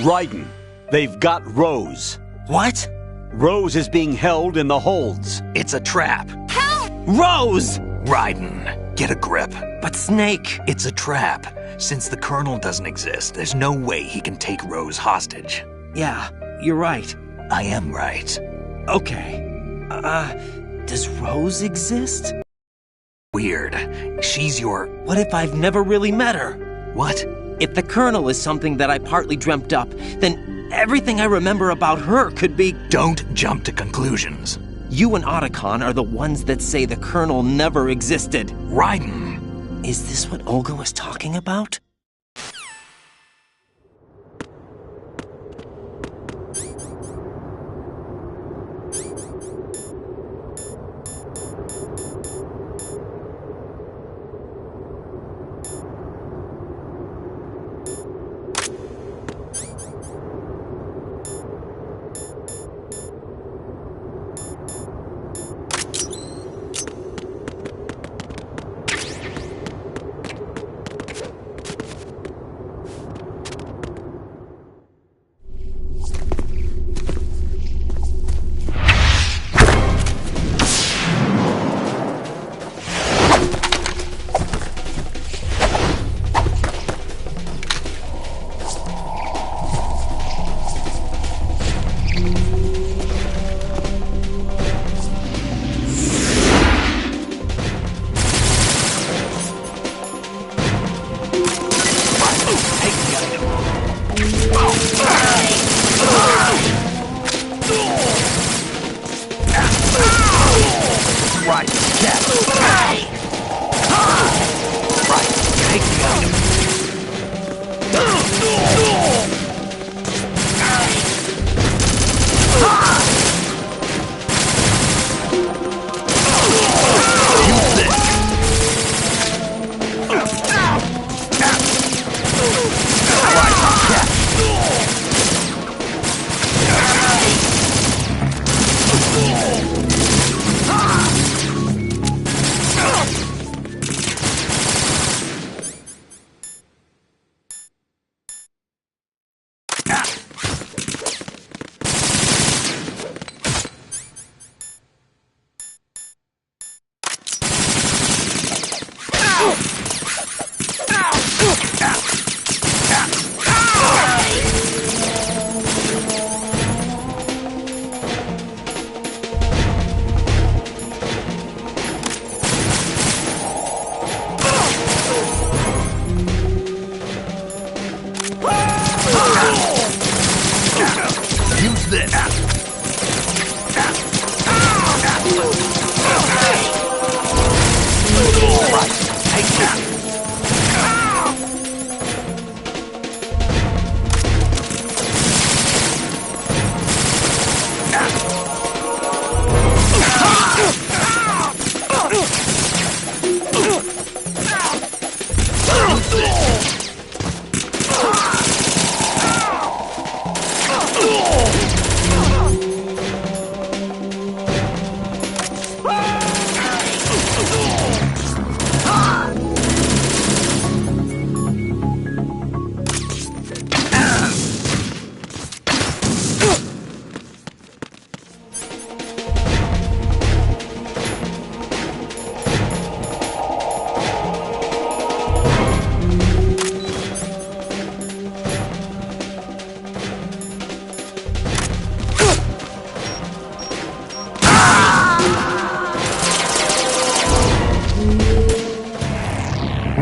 Raiden, they've got Rose. What? Rose is being held in the holds. It's a trap. Help! Rose! Raiden, get a grip. But Snake... It's a trap. Since the Colonel doesn't exist, there's no way he can take Rose hostage. Yeah, you're right. I am right. Okay. Does Rose exist? Weird. She's your... What if I've never really met her? What? If the Colonel is something that I partly dreamt up, then everything I remember about her could be... Don't jump to conclusions. You and Otacon are the ones that say the Colonel never existed. Raiden! Is this what Olga was talking about?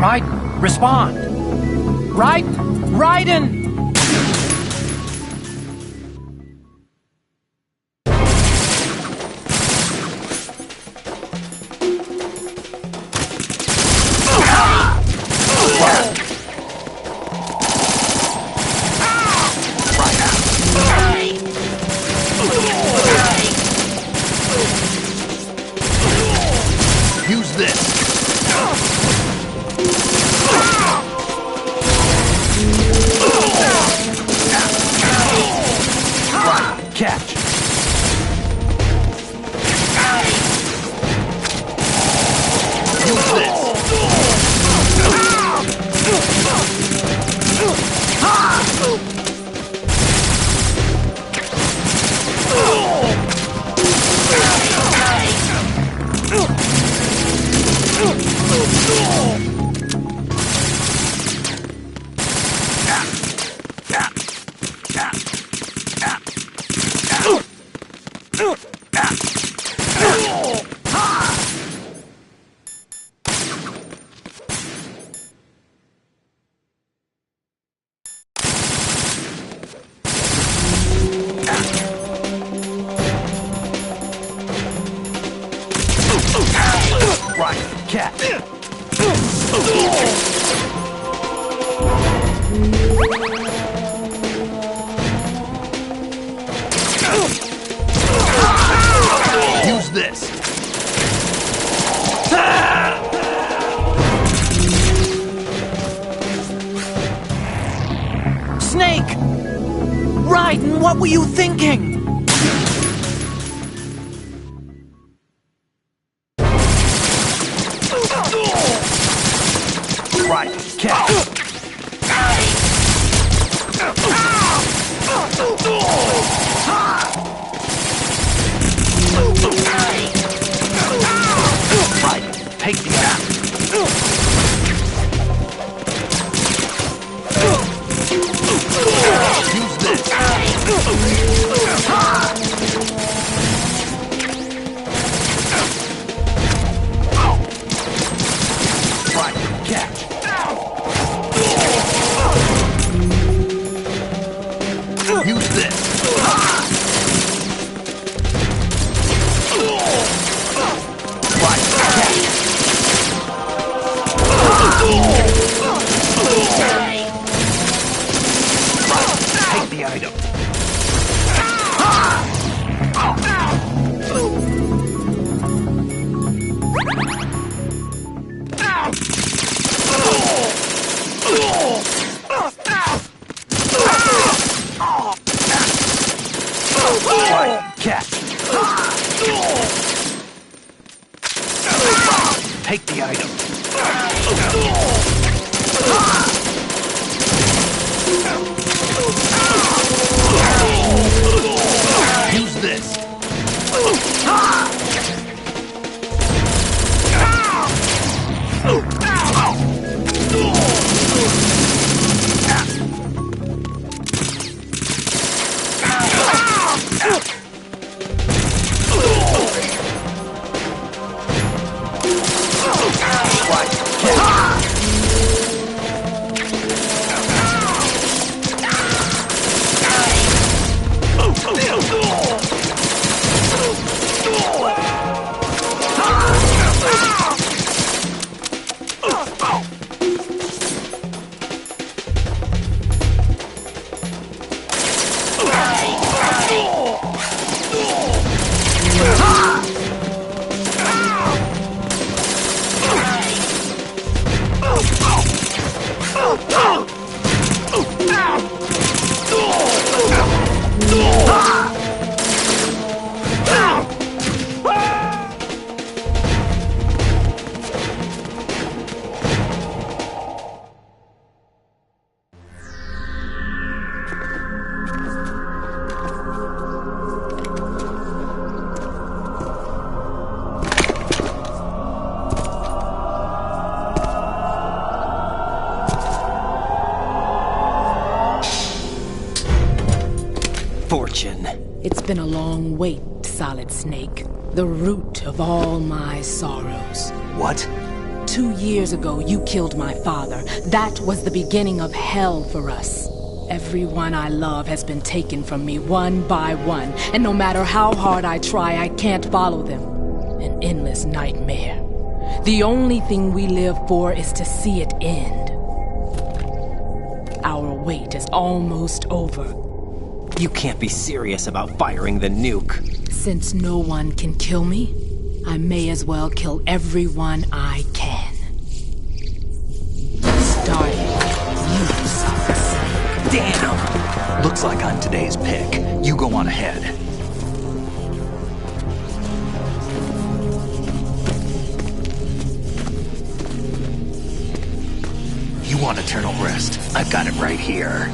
Raiden, respond! Raiden! Use this! Right, catch. Use this. Snake! Raiden, what were you thinking? Right, catch. Right, take the axe. Use this. Right, catch. Use this. Right, catch. Take the item. Right, catch. Take the item. Use this. Fortune. It's been a long wait, Solid Snake. The root of all my sorrows. What? 2 years ago, you killed my father. That was the beginning of hell for us. Everyone I love has been taken from me one by one, and no matter how hard I try, I can't follow them. An endless nightmare. The only thing we live for is to see it end. Our wait is almost over. You can't be serious about firing the nuke. Since no one can kill me, I may as well kill everyone I can. Starting you, Solid Snake. Damn! Looks like I'm today's pick. You go on ahead. You want eternal rest? I've got it right here.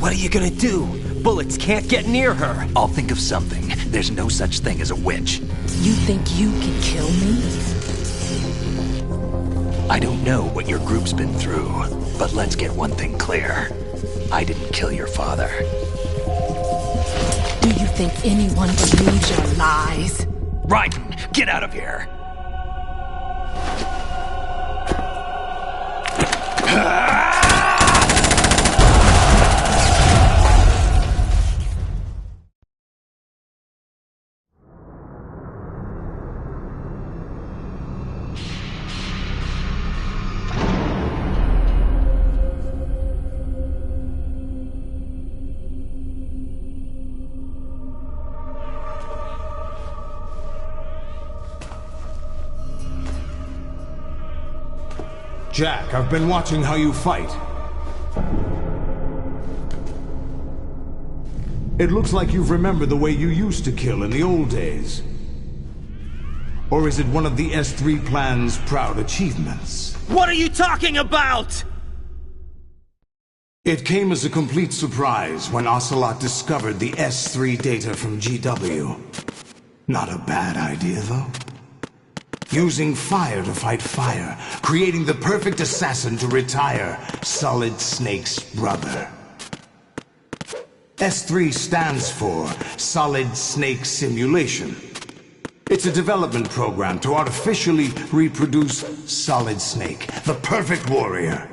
What are you gonna do? Bullets can't get near her. I'll think of something. There's no such thing as a witch. You think you can kill me? I don't know what your group's been through, but let's get one thing clear. I didn't kill your father. Do you think anyone believes your lies? Raiden, get out of here! Jack, I've been watching how you fight. It looks like you've remembered the way you used to kill in the old days. Or is it one of the S3 plan's proud achievements? What are you talking about? It came as a complete surprise when Ocelot discovered the S3 data from GW. Not a bad idea, though. Using fire to fight fire, creating the perfect assassin to retire Solid Snake's brother. S3 stands for Solid Snake Simulation. It's a development program to artificially reproduce Solid Snake, the perfect warrior.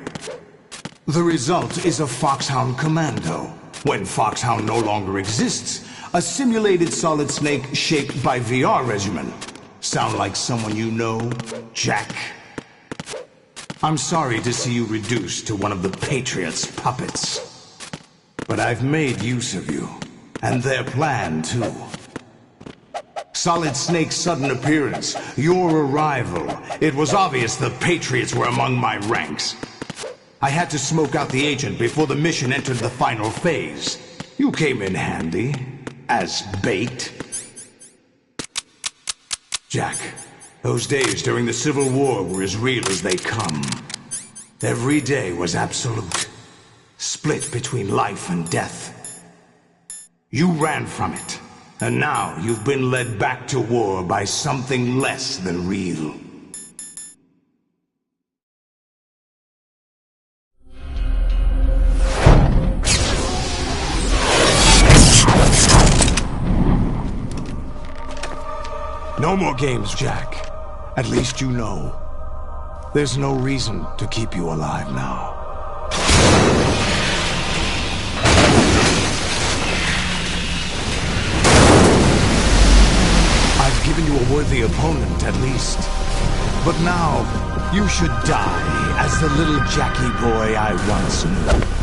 The result is a Foxhound Commando. When Foxhound no longer exists, a simulated Solid Snake shaped by VR regimen. Sound like someone you know, Jack? I'm sorry to see you reduced to one of the Patriots' puppets. But I've made use of you, and their plan too. Solid Snake's sudden appearance, your arrival, it was obvious the Patriots were among my ranks. I had to smoke out the agent before the mission entered the final phase. You came in handy, as bait. Jack, those days during the Civil War were as real as they come. Every day was absolute. Split between life and death. You ran from it, and now you've been led back to war by something less than real. No more games, Jack. At least you know. There's no reason to keep you alive now. I've given you a worthy opponent, at least. But now, you should die as the little Jackie boy I once knew.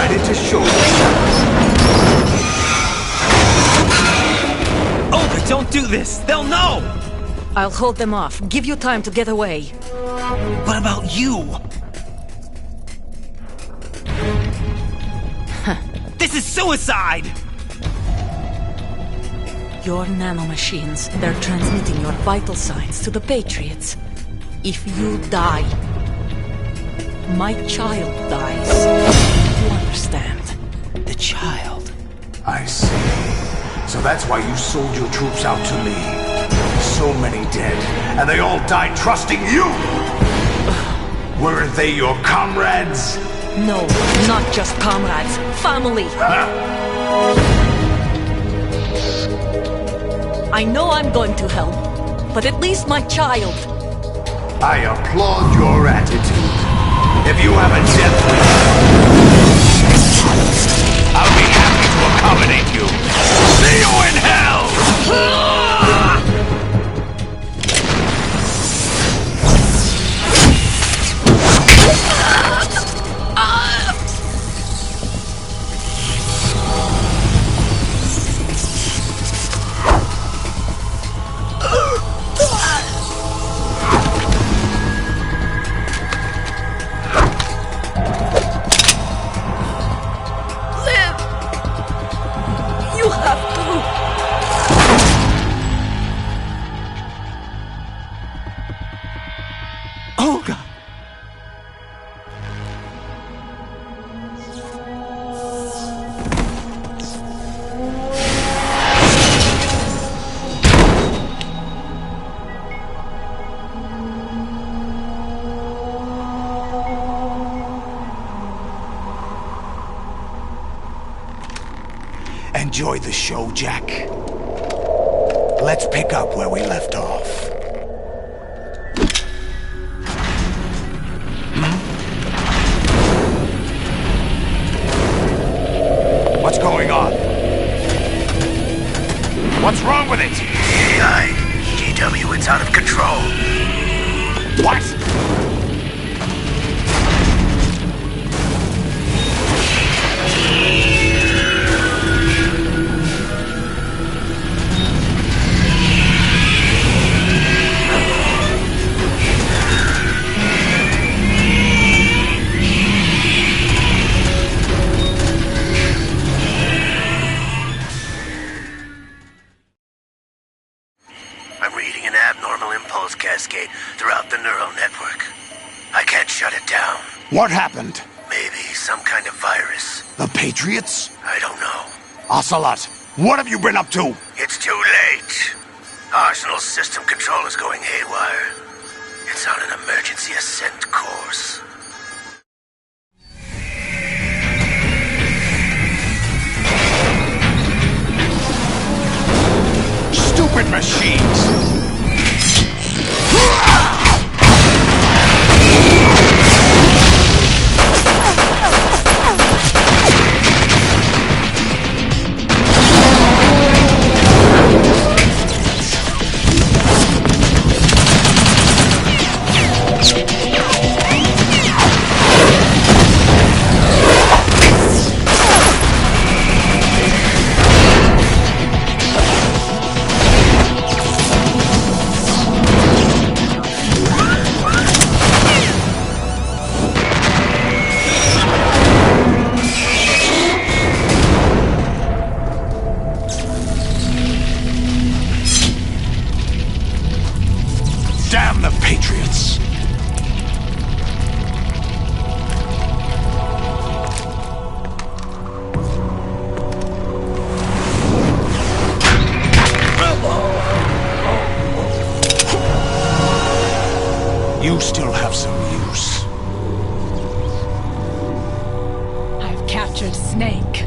decided to show you. Olga, don't do this! They'll know! I'll hold them off. Give you time to get away. What about you? This is suicide! Your nanomachines, they're transmitting your vital signs to the Patriots. If you die, my child dies. You understand? The child. I see. So that's why you sold your troops out to me. So many dead, and they all died trusting you! Weren't they your comrades? No, not just comrades. Family. I know I'm going to hell, but at least my child. I applaud your attitude. If you have a death wish, I'll be happy to accommodate you. See you in hell! You have to. Olga! Enjoy the show, Jack. Let's pick up where we left off. What's going on? What's wrong with it? AI, GW, it's out of control. What? I'm reading an abnormal impulse cascade throughout the neural network. I can't shut it down. What happened? Maybe some kind of virus. The Patriots? I don't know. Ocelot, what have you been up to? It's too late. Arsenal's system control is going haywire. It's on an emergency ascent course. Stupid machines! Damn the Patriots! You still have some use. I've captured Snake.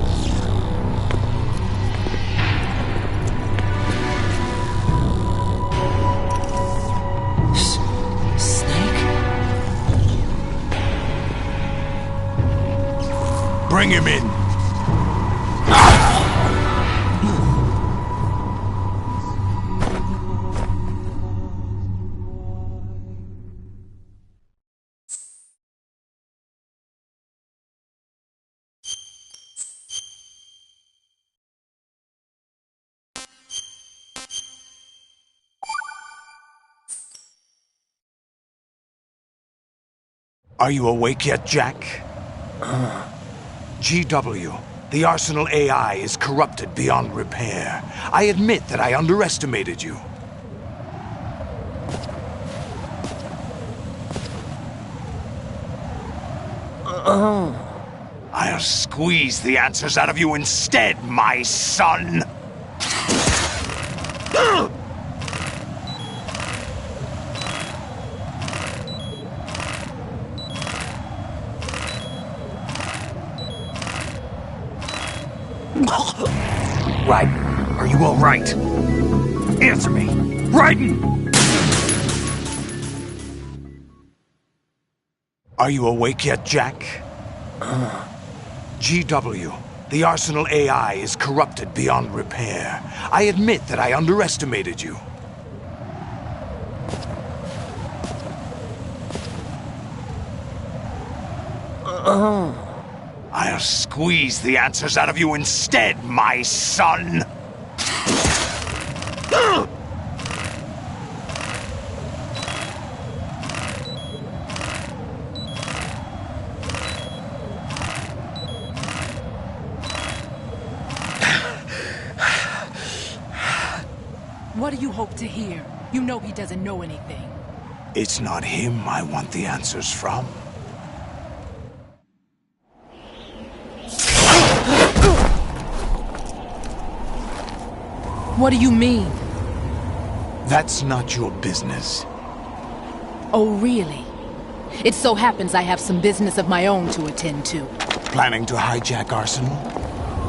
Bring him in. Are you awake yet, Jack? GW, the Arsenal AI is corrupted beyond repair. I admit that I underestimated you. I'll squeeze the answers out of you instead, my son! Raiden, are you all right? Answer me! Raiden! Are you awake yet, Jack? GW, the Arsenal AI is corrupted beyond repair. I admit that I underestimated you. I'll squeeze the answers out of you instead, my son! What do you hope to hear? You know he doesn't know anything. It's not him I want the answers from. What do you mean? That's not your business. Oh, really? It so happens I have some business of my own to attend to. Planning to hijack Arsenal?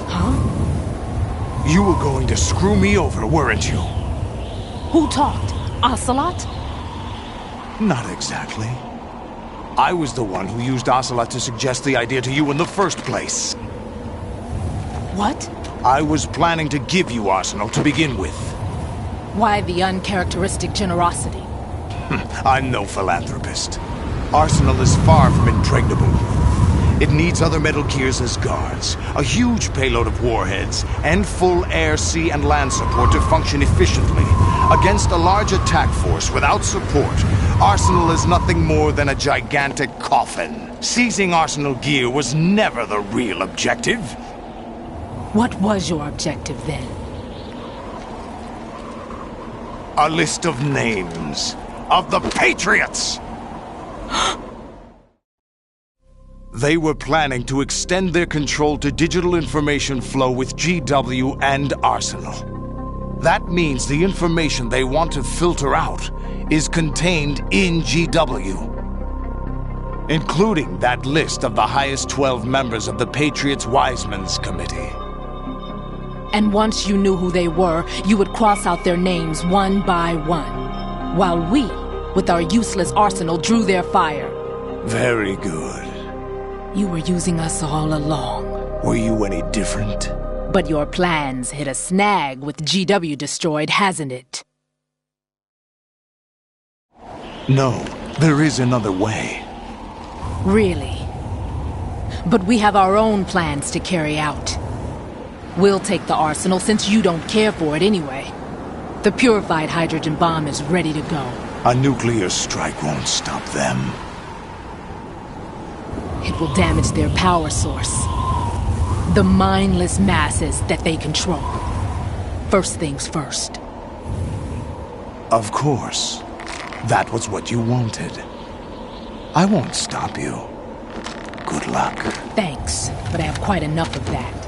Huh? You were going to screw me over, weren't you? Who talked? Ocelot? Not exactly. I was the one who used Ocelot to suggest the idea to you in the first place. What? I was planning to give you Arsenal to begin with. Why the uncharacteristic generosity? I'm no philanthropist. Arsenal is far from impregnable. It needs other Metal Gears as guards, a huge payload of warheads, and full air, sea, and land support to function efficiently. Against a large attack force without support, Arsenal is nothing more than a gigantic coffin. Seizing Arsenal gear was never the real objective. What was your objective then? A list of names of the Patriots! They were planning to extend their control to digital information flow with GW and Arsenal. That means the information they want to filter out is contained in GW, including that list of the highest 12 members of the Patriots Wiseman's Committee. And once you knew who they were, you would cross out their names one by one, while we, with our useless arsenal, drew their fire. Very good. You were using us all along. Were you any different? But your plans hit a snag with GW destroyed, hasn't it? No, there is another way. Really? But we have our own plans to carry out. We'll take the arsenal since you don't care for it anyway. The purified hydrogen bomb is ready to go. A nuclear strike won't stop them. It will damage their power source. The mindless masses that they control. First things first. Of course. That was what you wanted. I won't stop you. Good luck. Thanks, but I have quite enough of that.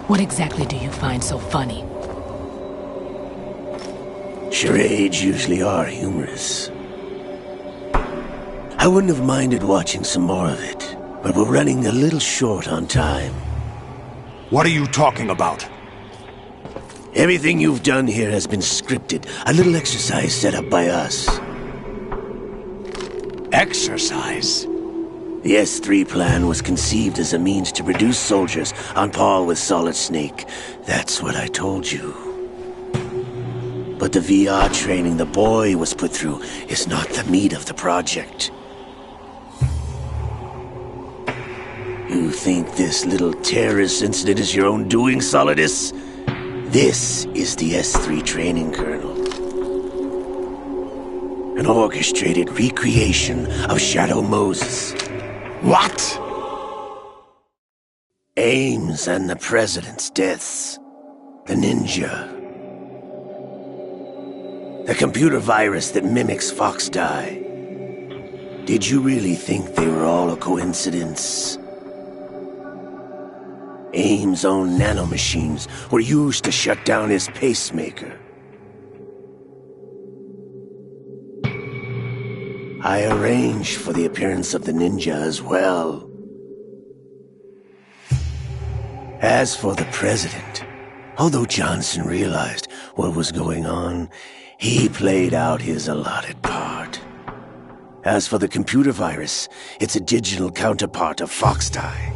What exactly do you find so funny? Charades usually are humorous. I wouldn't have minded watching some more of it, but we're running a little short on time. What are you talking about? Everything you've done here has been scripted. A little exercise set up by us. Exercise? The S3 plan was conceived as a means to produce soldiers on par with Solid Snake. That's what I told you. But the VR training the boy was put through is not the meat of the project. You think this little terrorist incident is your own doing, Solidus? This is the S3 training kernel. An orchestrated recreation of Shadow Moses. What? Ames and the President's deaths. The ninja. The computer virus that mimics Foxdie. Did you really think they were all a coincidence? Ames' own nanomachines were used to shut down his pacemaker. I arranged for the appearance of the ninja as well. As for the President, although Johnson realized what was going on, he played out his allotted part. As for the computer virus, it's a digital counterpart of Foxdie.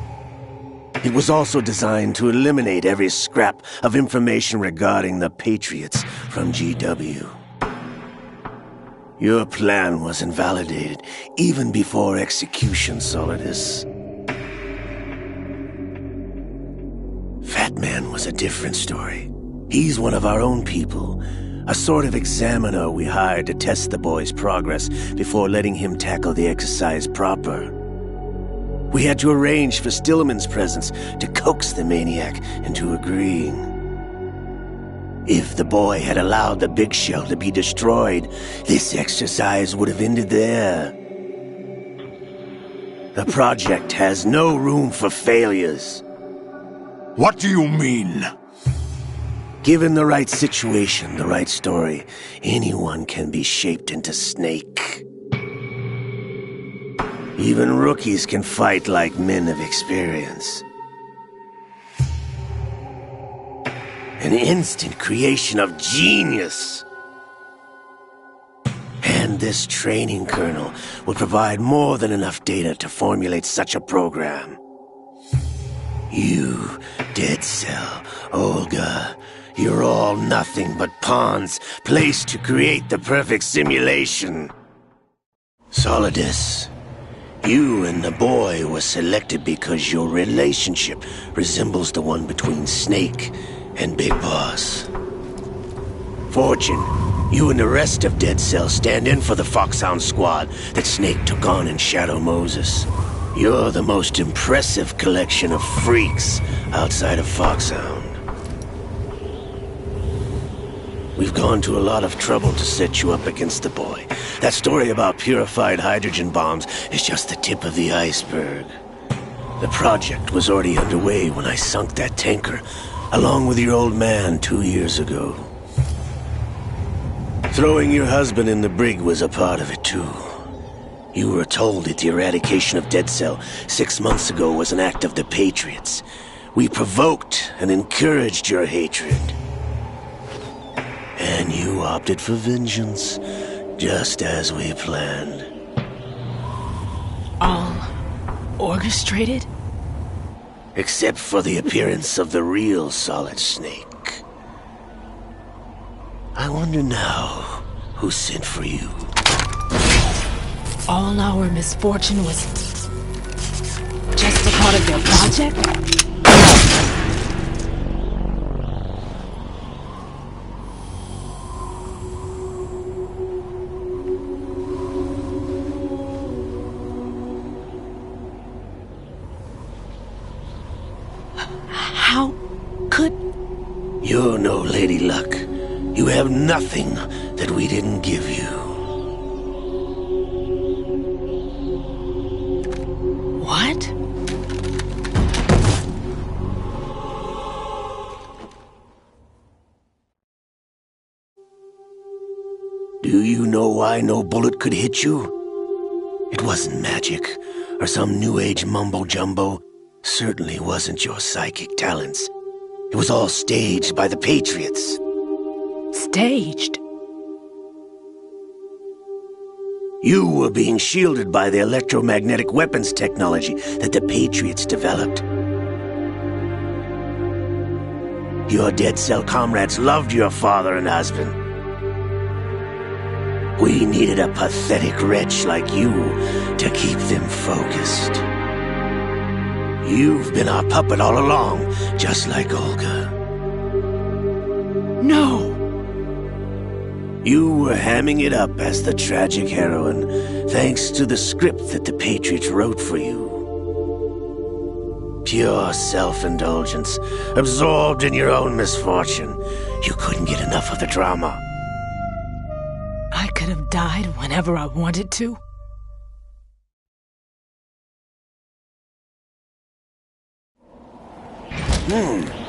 It was also designed to eliminate every scrap of information regarding the Patriots from GW. Your plan was invalidated even before execution, Solidus. Fat Man was a different story. He's one of our own people, a sort of examiner we hired to test the boy's progress before letting him tackle the exercise proper. We had to arrange for Stillman's presence to coax the maniac into agreeing. If the boy had allowed the big shell to be destroyed, this exercise would have ended there. The project has no room for failures. What do you mean? Given the right situation, the right story, anyone can be shaped into Snake. Even rookies can fight like men of experience. An instant creation of genius. And this training kernel will provide more than enough data to formulate such a program. You, Dead Cell, Olga, you're all nothing but pawns placed to create the perfect simulation. Solidus, you and the boy were selected because your relationship resembles the one between Snake and Big Boss. Fortune, you and the rest of Dead Cell stand in for the Foxhound squad that Snake took on in Shadow Moses. You're the most impressive collection of freaks outside of Foxhound. We've gone to a lot of trouble to set you up against the boy. That story about purified hydrogen bombs is just the tip of the iceberg. The project was already underway when I sunk that tanker, along with your old man 2 years ago. Throwing your husband in the brig was a part of it too. You were told that the eradication of Dead Cell 6 months ago was an act of the Patriots. We provoked and encouraged your hatred. And you opted for vengeance, just as we planned. All orchestrated? Except for the appearance of the real Solid Snake. I wonder now who sent for you. All our misfortune was just a part of your project? How could... You're no Lady Luck. You have nothing that we didn't give you. What? Do you know why no bullet could hit you? It wasn't magic, or some new age mumbo-jumbo. Certainly wasn't your psychic talents. It was all staged by the Patriots. Staged? You were being shielded by the electromagnetic weapons technology that the Patriots developed. Your Dead Cell comrades loved your father and husband. We needed a pathetic wretch like you to keep them focused. You've been our puppet all along, just like Olga. No! You were hamming it up as the tragic heroine, thanks to the script that the Patriots wrote for you. Pure self-indulgence, absorbed in your own misfortune. You couldn't get enough of the drama. I could have died whenever I wanted to.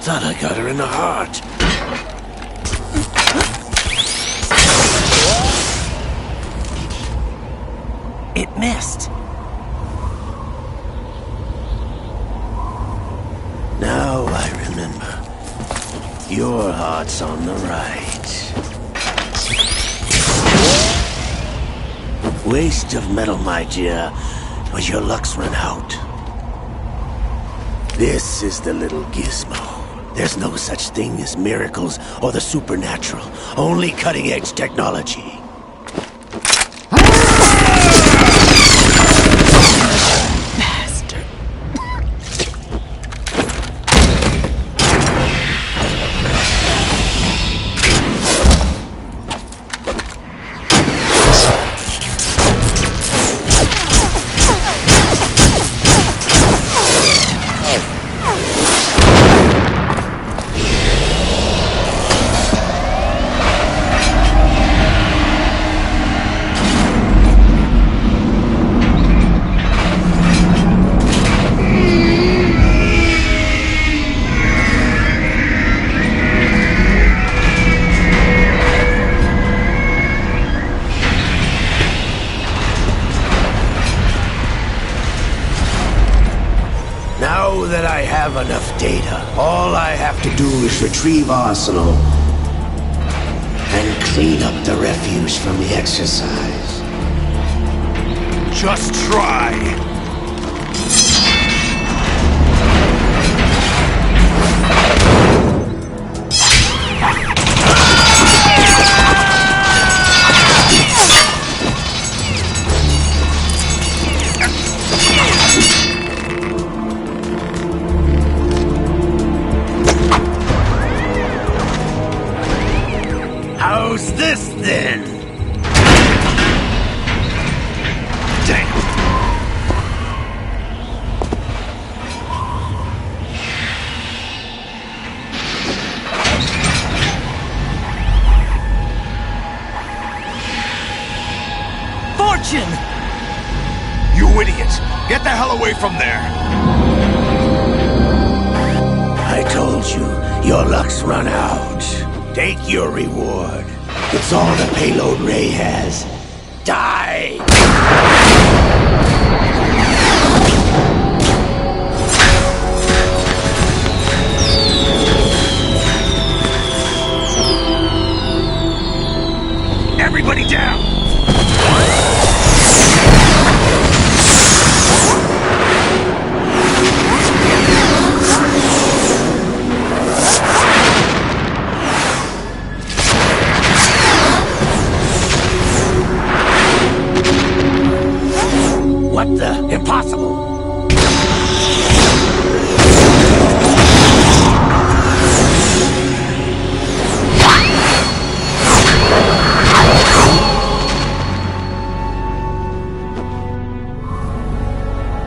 Thought I got her in the heart. It missed. Now I remember. Your heart's on the right. Waste of metal, my dear, but your luck's run out. This is the little gizmo. There's no such thing as miracles or the supernatural. Only cutting-edge technology. Bastard. Now that I have enough data, all I have to do is retrieve Arsenal and clean up the refuse from the exercise. Just try. How's this then? Damn. Fortune! You idiot! Get the hell away from there! I told you, your luck's run out. Take your reward. It's all the payload Ray has. Die! Everybody down! What the? Impossible!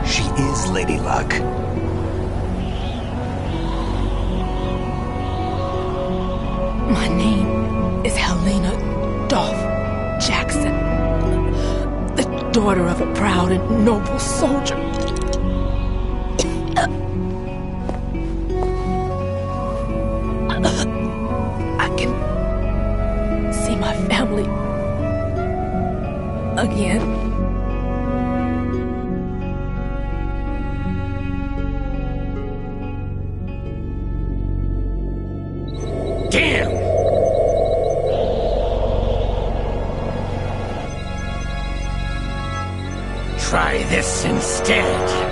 She is Lady Luck. My name is Helena Dolph Jackson, the daughter of a proud and noble soldier. I can see my family again. Damn! Try this instead.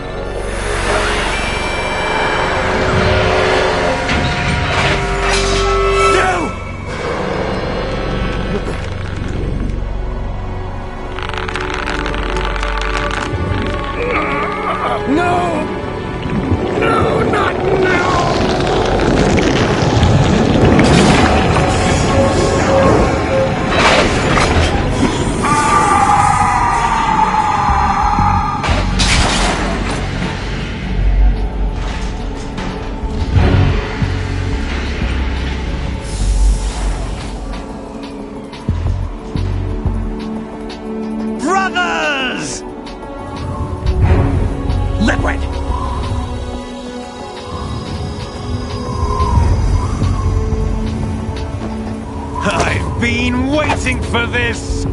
waiting for this!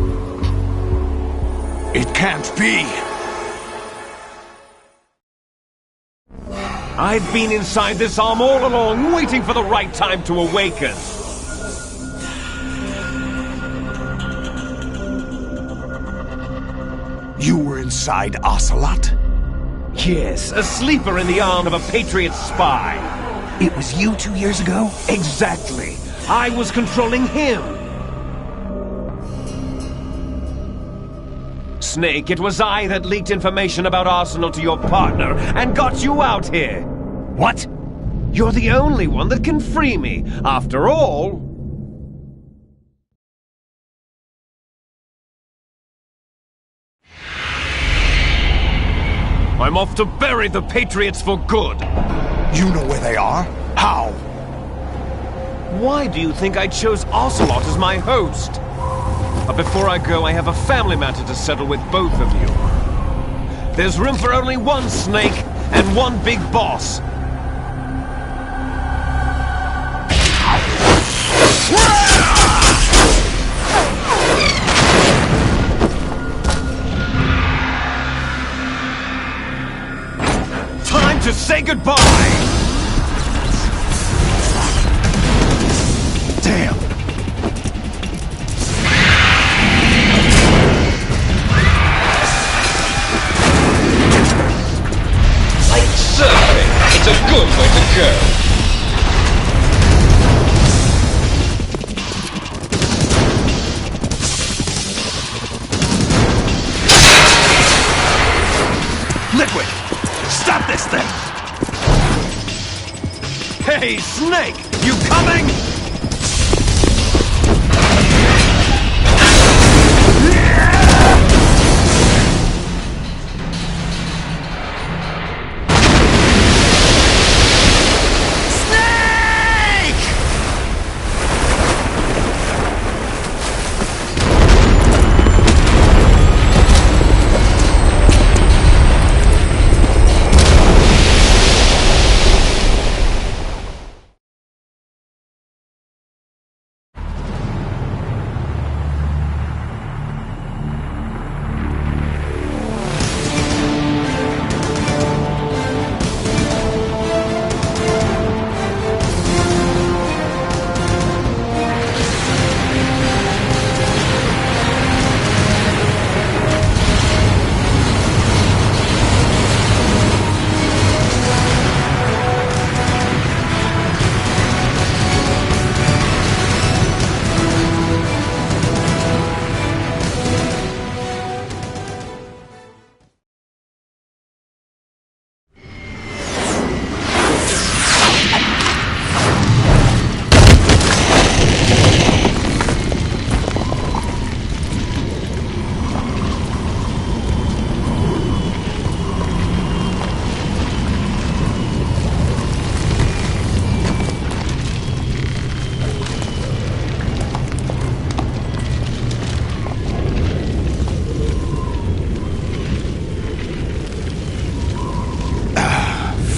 It can't be! I've been inside this arm all along, waiting for the right time to awaken. You were inside Ocelot? Yes, a sleeper in the arm of a Patriot spy. It was you 2 years ago? Exactly. I was controlling him. Snake, it was I that leaked information about Arsenal to your partner and got you out here. What? You're the only one that can free me. After all... I'm off to bury the Patriots for good. You know where they are? How? Why do you think I chose Ocelot as my host? But before I go, I have a family matter to settle with both of you. There's room for only one Snake and one big boss. Time to say goodbye! Damn! Like surfing, it's a good way to go. Liquid! Stop this thing! Hey, Snake! You coming?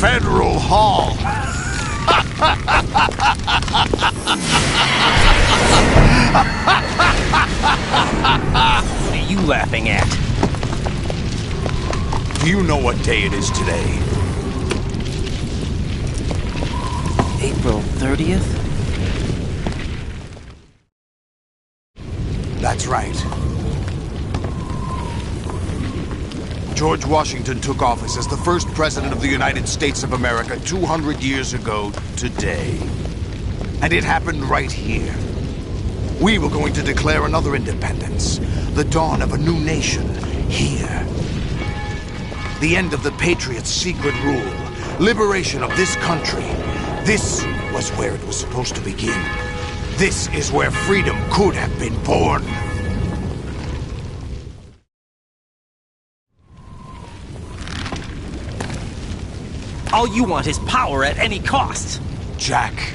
Federal Hall. What are you laughing at? Do you know what day it is today? April 30th? That's right. George Washington took office as the first president of the United States of America 200 years ago today. And it happened right here. We were going to declare another independence, the dawn of a new nation, here. The end of the Patriots' secret rule, liberation of this country. This was where it was supposed to begin. This is where freedom could have been born. All you want is power at any cost. Jack,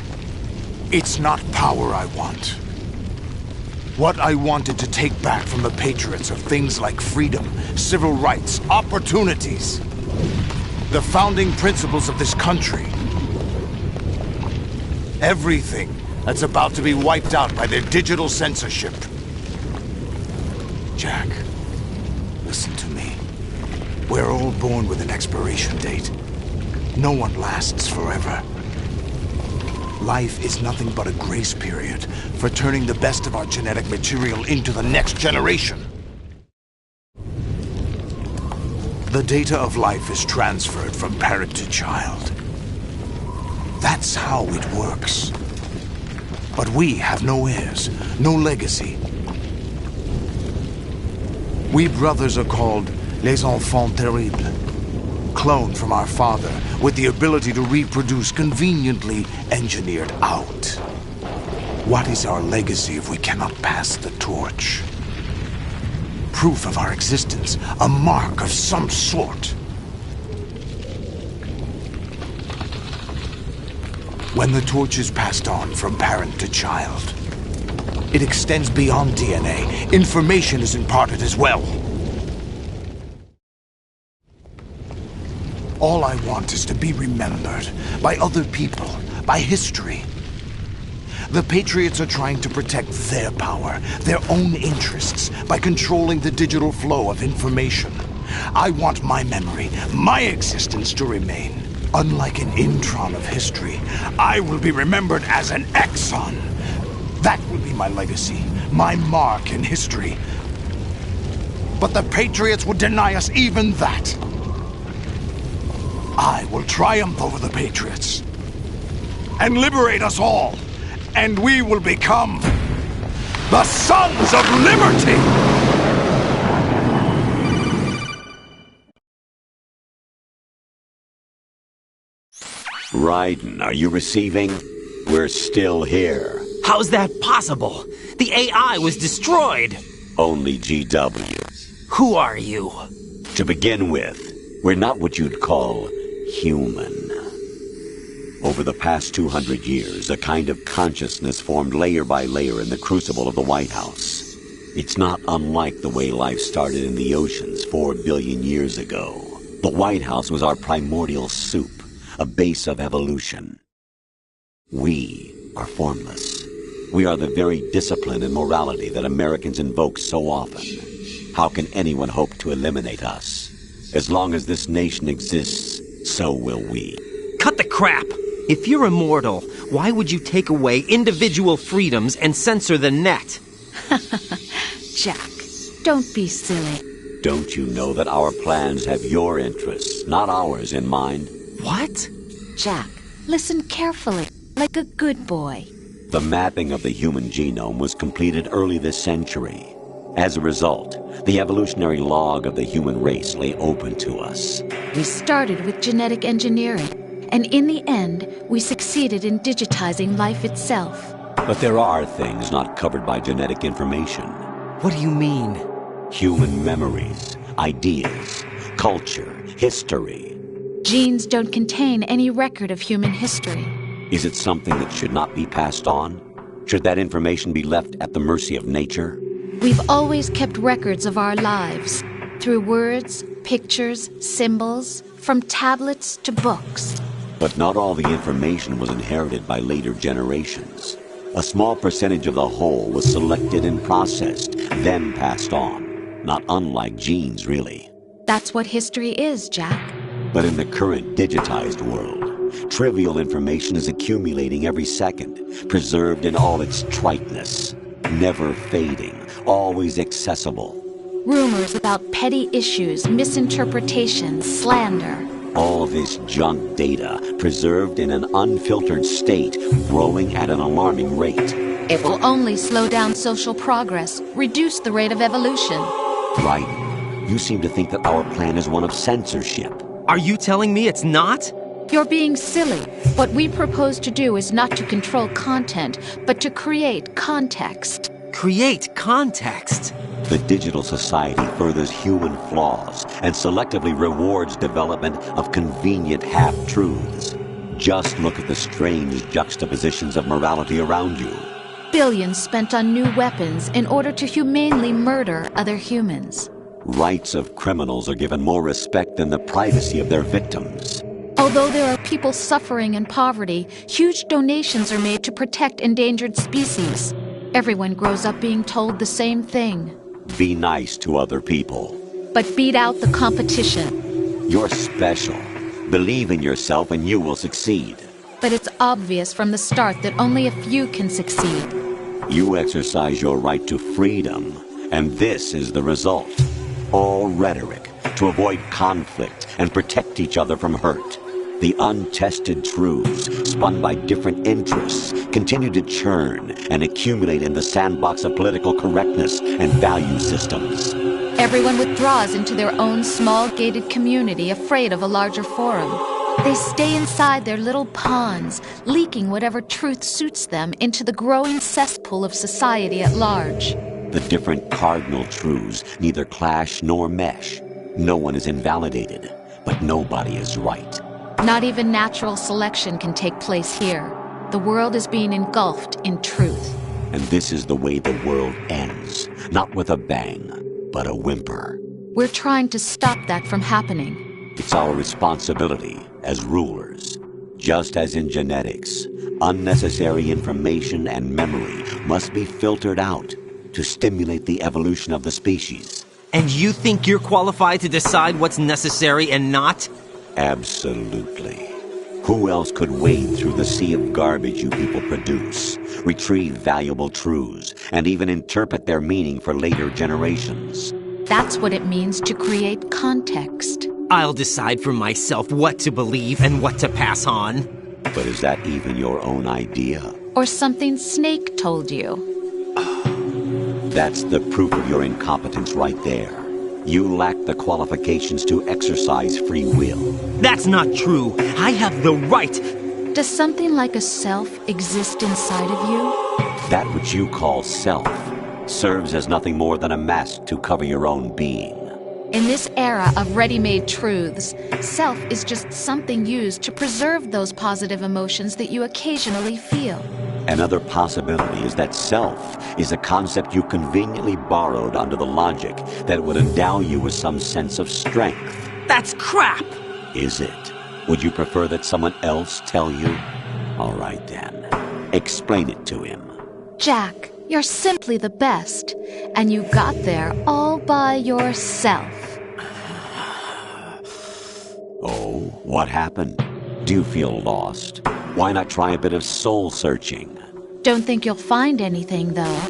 it's not power I want. What I wanted to take back from the Patriots are things like freedom, civil rights, opportunities. The founding principles of this country. Everything that's about to be wiped out by their digital censorship. Jack, listen to me. We're all born with an expiration date. No one lasts forever. Life is nothing but a grace period for turning the best of our genetic material into the next generation. The data of life is transferred from parent to child. That's how it works. But we have no heirs, no legacy. We brothers are called les enfants terribles, cloned from our father with the ability to reproduce conveniently engineered out. What is our legacy if we cannot pass the torch? Proof of our existence, a mark of some sort. When the torch is passed on from parent to child, it extends beyond DNA. Information is imparted as well. All I want is to be remembered by other people, by history. The Patriots are trying to protect their power, their own interests, by controlling the digital flow of information. I want my memory, my existence to remain. Unlike an intron of history, I will be remembered as an exon. That will be my legacy, my mark in history. But the Patriots would deny us even that. I will triumph over the Patriots and liberate us all, and we will become the Sons of Liberty! Raiden, are you receiving? We're still here. How's that possible? The AI was destroyed. Only GW. Who are you? To begin with, we're not what you'd call human. Over the past 200 years, a kind of consciousness formed layer by layer in the crucible of the White House. It's not unlike the way life started in the oceans 4 billion years ago. The White House was our primordial soup, a base of evolution. We are formless. We are the very discipline and morality that Americans invoke so often. How can anyone hope to eliminate us? As long as this nation exists, so will we. Cut the crap! If you're immortal, why would you take away individual freedoms and censor the net? Jack, don't be silly. Don't you know that our plans have your interests, not ours, in mind? What? Jack, listen carefully, like a good boy. The mapping of the human genome was completed early this century. As a result, the evolutionary log of the human race lay open to us. We started with genetic engineering, and in the end, we succeeded in digitizing life itself. But there are things not covered by genetic information. What do you mean? Human memories, ideas, culture, history. Genes don't contain any record of human history. Is it something that should not be passed on? Should that information be left at the mercy of nature? We've always kept records of our lives, through words, pictures, symbols, from tablets to books. But not all the information was inherited by later generations. A small percentage of the whole was selected and processed, then passed on. Not unlike genes, really. That's what history is, Jack. But in the current digitized world, trivial information is accumulating every second, preserved in all its triteness, never fading, always accessible. Rumors about petty issues, misinterpretations, slander. All this junk data, preserved in an unfiltered state, growing at an alarming rate. It will only slow down social progress, reduce the rate of evolution. Right. You seem to think that our plan is one of censorship. Are you telling me it's not? You're being silly. What we propose to do is not to control content, but to create context. Create context? The digital society furthers human flaws and selectively rewards development of convenient half-truths. Just look at the strange juxtapositions of morality around you. Billions spent on new weapons in order to humanely murder other humans. Rights of criminals are given more respect than the privacy of their victims. Although there are people suffering in poverty, huge donations are made to protect endangered species. Everyone grows up being told the same thing. Be nice to other people. But beat out the competition. You're special. Believe in yourself and you will succeed. But it's obvious from the start that only a few can succeed. You exercise your right to freedom, and this is the result. All rhetoric to avoid conflict and protect each other from hurt. The untested truths, spun by different interests, continue to churn and accumulate in the sandbox of political correctness and value systems. Everyone withdraws into their own small gated community, afraid of a larger forum. They stay inside their little ponds, leaking whatever truth suits them into the growing cesspool of society at large. The different cardinal truths neither clash nor mesh. No one is invalidated, but nobody is right. Not even natural selection can take place here. The world is being engulfed in truth. And this is the way the world ends. Not with a bang, but a whimper. We're trying to stop that from happening. It's our responsibility as rulers. Just as in genetics, unnecessary information and memory must be filtered out to stimulate the evolution of the species. And you think you're qualified to decide what's necessary and not? Absolutely. Who else could wade through the sea of garbage you people produce, retrieve valuable truths, and even interpret their meaning for later generations? That's what it means to create context. I'll decide for myself what to believe and what to pass on. But is that even your own idea? Or something Snake told you? That's the proof of your incompetence right there. You lack the qualifications to exercise free will. That's not true. I have the right. Does something like a self exist inside of you? That which you call self serves as nothing more than a mask to cover your own being. In this era of ready-made truths, self is just something used to preserve those positive emotions that you occasionally feel. Another possibility is that self is a concept you conveniently borrowed under the logic that would endow you with some sense of strength. That's crap! Is it? Would you prefer that someone else tell you? All right then. Explain it to him. Jack, you're simply the best, and you got there all by yourself. Oh, what happened? Do you feel lost? Why not try a bit of soul-searching? Don't think you'll find anything, though.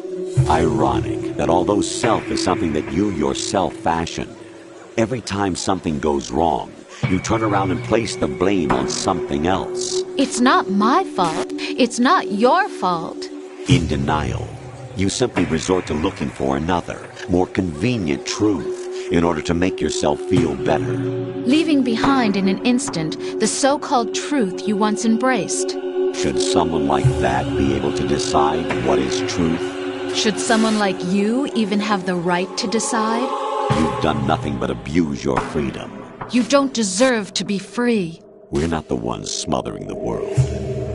Ironic that although self is something that you yourself fashioned, every time something goes wrong, you turn around and place the blame on something else. It's not my fault. It's not your fault. In denial, you simply resort to looking for another, more convenient truth in order to make yourself feel better. Leaving behind in an instant the so-called truth you once embraced. Should someone like that be able to decide what is truth? Should someone like you even have the right to decide? You've done nothing but abuse your freedom. You don't deserve to be free. We're not the ones smothering the world.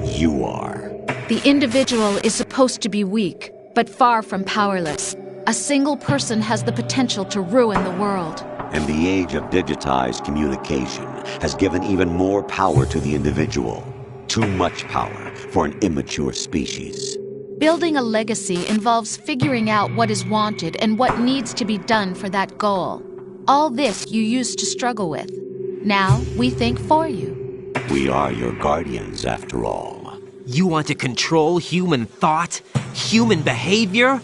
You are. The individual is supposed to be weak, but far from powerless. A single person has the potential to ruin the world. And the age of digitized communication has given even more power to the individual. Too much power for an immature species. Building a legacy involves figuring out what is wanted and what needs to be done for that goal. All this you used to struggle with. Now we think for you. We are your guardians, after all. You want to control human thought? Human behavior?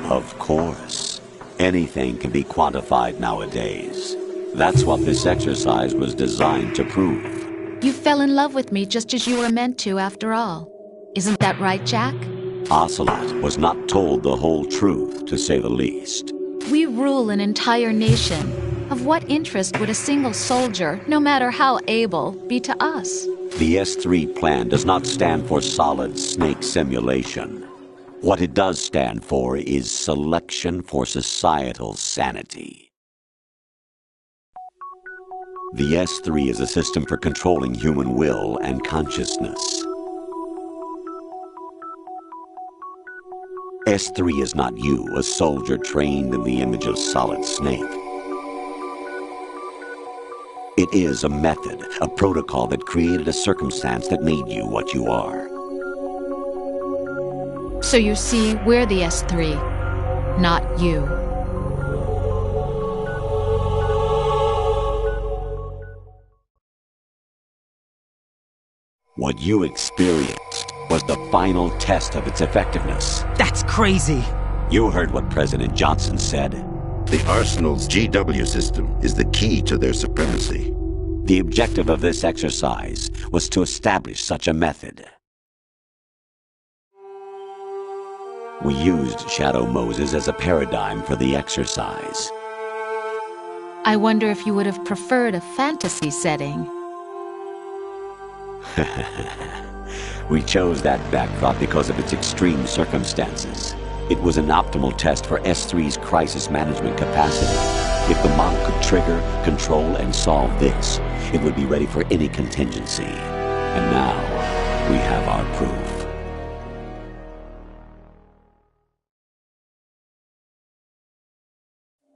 Of course. Anything can be quantified nowadays. That's what this exercise was designed to prove. You fell in love with me just as you were meant to, after all. Isn't that right, Jack? Ocelot was not told the whole truth, to say the least. We rule an entire nation. Of what interest would a single soldier, no matter how able, be to us? The S3 plan does not stand for solid snake simulation. What it does stand for is selection for societal sanity. The S3 is a system for controlling human will and consciousness. S3 is not you, a soldier trained in the image of Solid Snake. It is a method, a protocol that created a circumstance that made you what you are. So you see, we're the S3, not you. What you experienced was the final test of its effectiveness. That's crazy. You heard what President Johnson said. The Arsenal's GW system is the key to their supremacy. The objective of this exercise was to establish such a method. We used Shadow Moses as a paradigm for the exercise. I wonder if you would have preferred a fantasy setting. We chose that backdrop because of its extreme circumstances. It was an optimal test for S3's crisis management capacity. If the model could trigger, control, and solve this, it would be ready for any contingency. And now, we have our proof.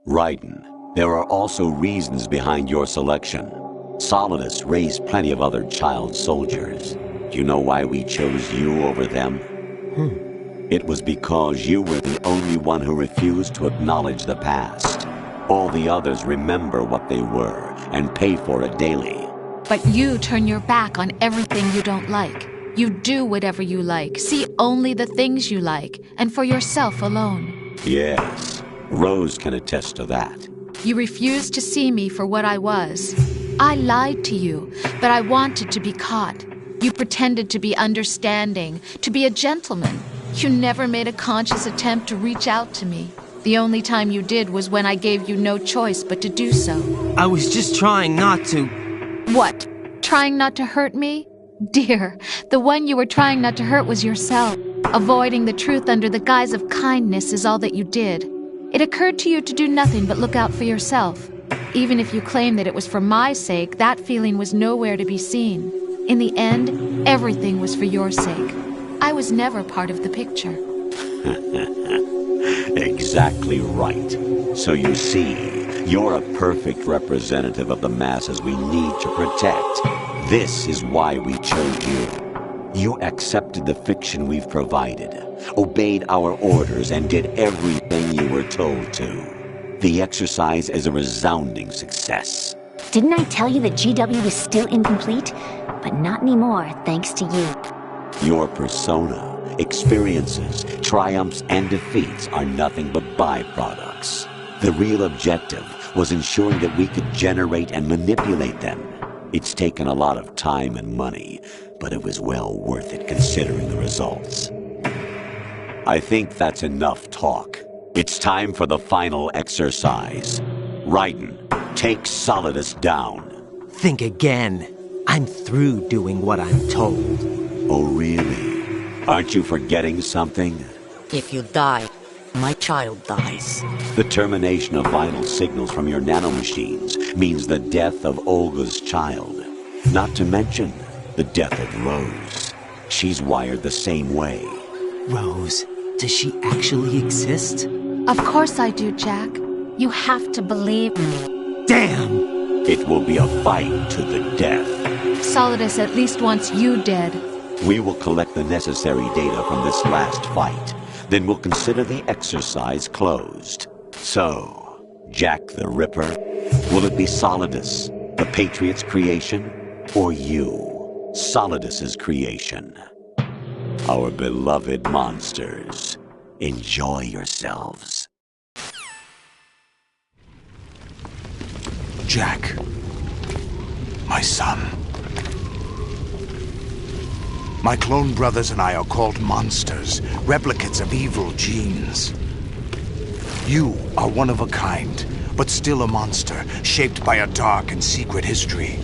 Raiden, there are also reasons behind your selection. Solidus raised plenty of other child soldiers. Do you know why we chose you over them? It was because you were the only one who refused to acknowledge the past. All the others remember what they were and pay for it daily. But you turn your back on everything you don't like. You do whatever you like, see only the things you like, and for yourself alone. Yes, Rose can attest to that. You refused to see me for what I was. I lied to you, but I wanted to be caught. You pretended to be understanding, to be a gentleman. You never made a conscious attempt to reach out to me. The only time you did was when I gave you no choice but to do so. I was just trying not to... What? Trying not to hurt me? Dear, the one you were trying not to hurt was yourself. Avoiding the truth under the guise of kindness is all that you did. It occurred to you to do nothing but look out for yourself. Even if you claim that it was for my sake, that feeling was nowhere to be seen. In the end, everything was for your sake. I was never part of the picture. Exactly right. So you see, you're a perfect representative of the masses we need to protect. This is why we chose you. You accepted the fiction we've provided, obeyed our orders, and did everything you were told to. The exercise is a resounding success. Didn't I tell you that GW was still incomplete? But not anymore, thanks to you. Your persona, experiences, triumphs, and defeats are nothing but byproducts. The real objective was ensuring that we could generate and manipulate them. It's taken a lot of time and money, but it was well worth it considering the results. I think that's enough talk. It's time for the final exercise. Raiden, take Solidus down. Think again. I'm through doing what I'm told. Oh, really? Aren't you forgetting something? If you die, my child dies. The termination of vital signals from your nanomachines means the death of Olga's child. Not to mention the death of Rose. She's wired the same way. Rose, does she actually exist? Of course I do, Jack. You have to believe me. Damn! It will be a fight to the death. Solidus at least wants you dead. We will collect the necessary data from this last fight. Then we'll consider the exercise closed. So, Jack the Ripper, will it be Solidus, the Patriot's creation, or you, Solidus's creation? Our beloved monsters, enjoy yourselves. Jack, my son. My clone brothers and I are called monsters, replicates of evil genes. You are one of a kind, but still a monster, shaped by a dark and secret history.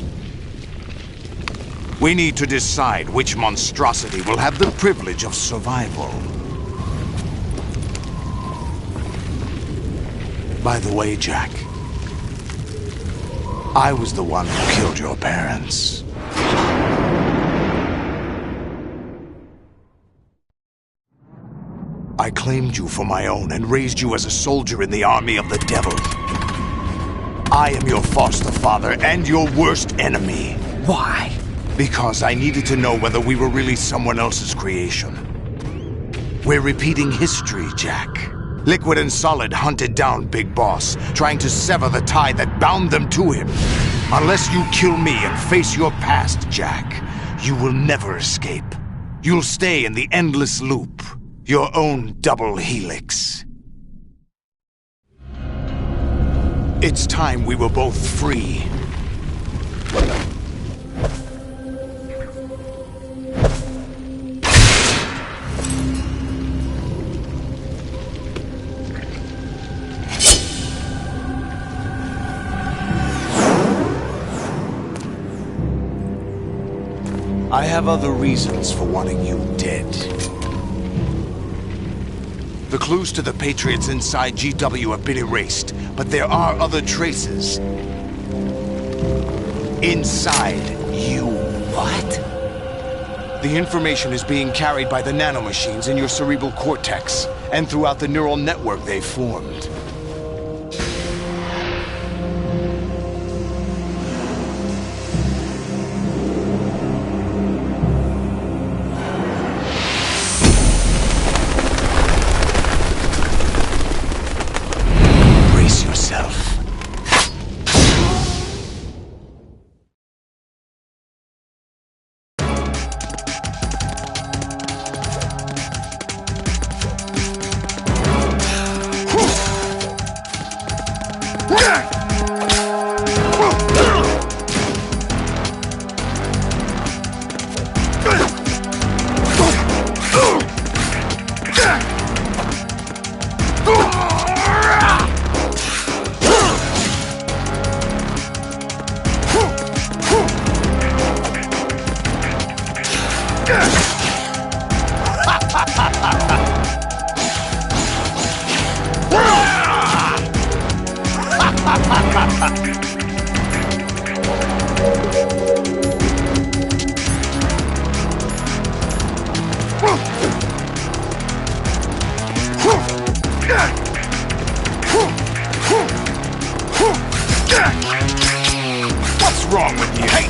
We need to decide which monstrosity will have the privilege of survival. By the way, Jack, I was the one who killed your parents. I claimed you for my own and raised you as a soldier in the army of the devil. I am your foster father and your worst enemy. Why? Because I needed to know whether we were really someone else's creation. We're repeating history, Jack. Liquid and Solid hunted down Big Boss, trying to sever the tie that bound them to him. Unless you kill me and face your past, Jack, you will never escape. You'll stay in the endless loop, your own double helix. It's time we were both free. I have other reasons for wanting you dead. The clues to the Patriots inside GW have been erased, but there are other traces. Inside you. What? The information is being carried by the nanomachines in your cerebral cortex, and throughout the neural network they've formed. What's wrong with you? Hey!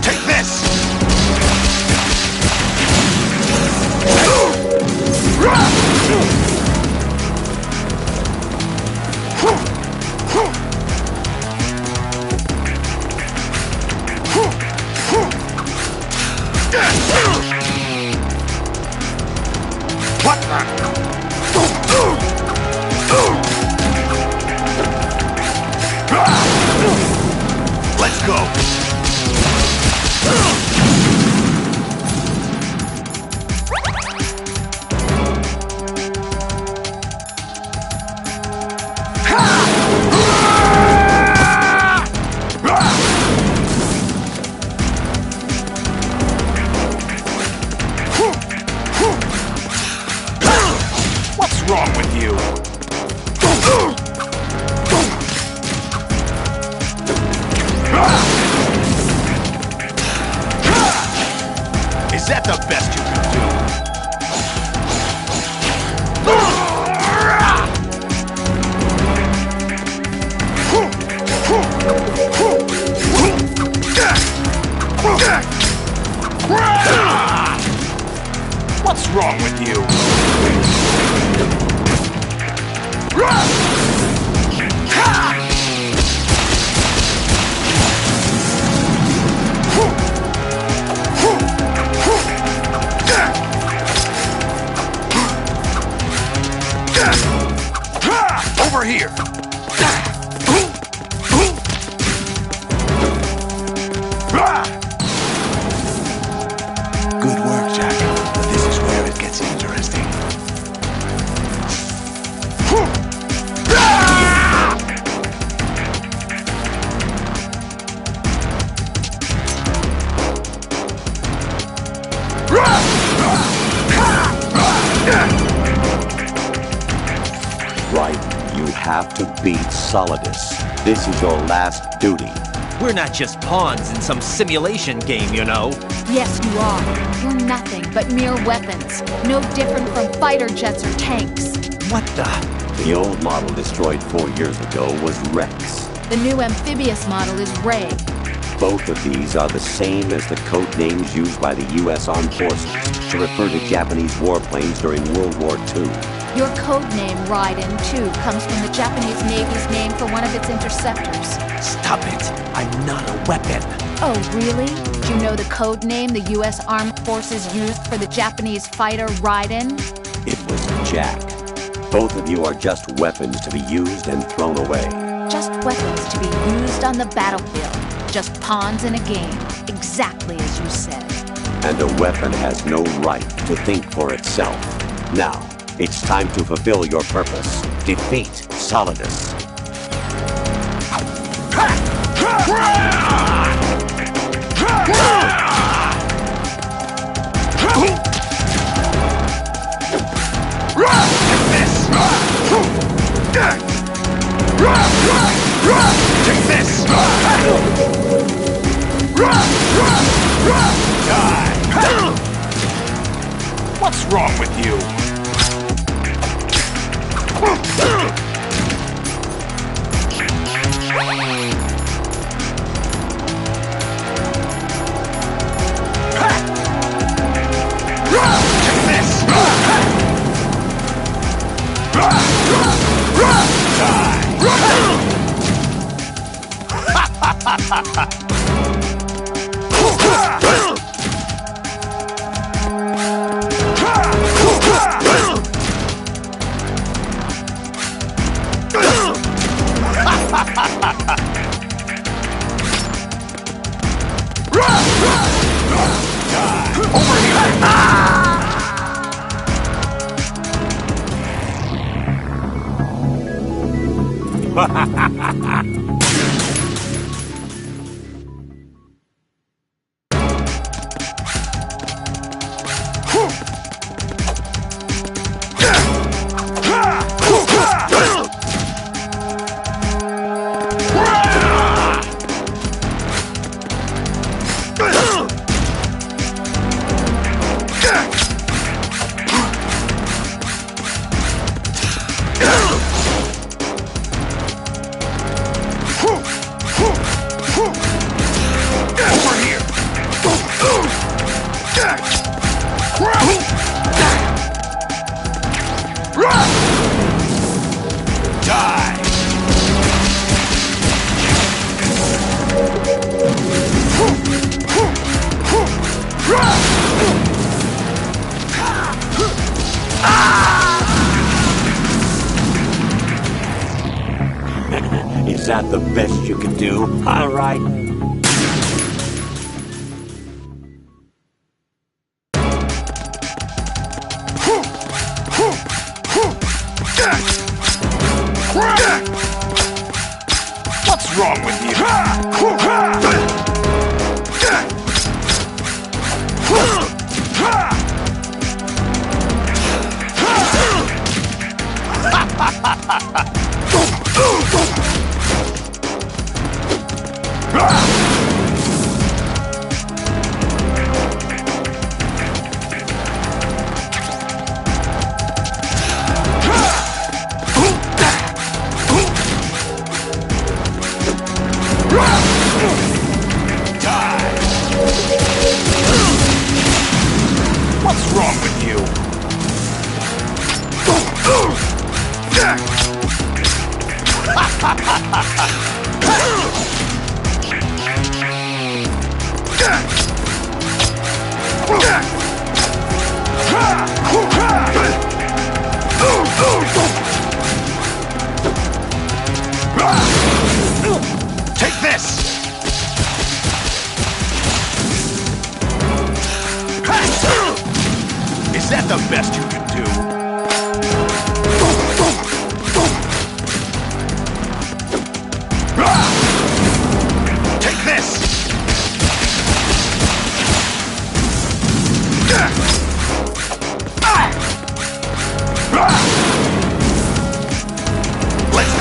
Take this! What Let's go! What's wrong with you? Is that the best you can do? What's wrong with you? Over here! Good work, Jack. But this is where it gets interesting. Right. You have to beat Solidus. This is your last duty. We're not just pawns in some simulation game, you know. Yes, you are. You're nothing but mere weapons. No different from fighter jets or tanks. What the? The old model destroyed 4 years ago was Rex. The new amphibious model is Ray. Both of these are the same as the code names used by the U.S. Armed Forces to refer to Japanese warplanes during World War II. Your code name, Raiden, too, comes from the Japanese Navy's name for one of its interceptors. Stop it! I'm not a weapon. Oh, really? Do you know the code name the U.S. Armed Forces used for the Japanese fighter Raiden? It was Jack. Both of you are just weapons to be used and thrown away. Just weapons to be used on the battlefield. Just pawns in a game. Exactly as you said. And a weapon has no right to think for itself. Now, it's time to fulfill your purpose. Defeat Solidus. Take this! Die! What's wrong with you? Take this! Is that the best you can do? All right. What's wrong with you? What's wrong with you?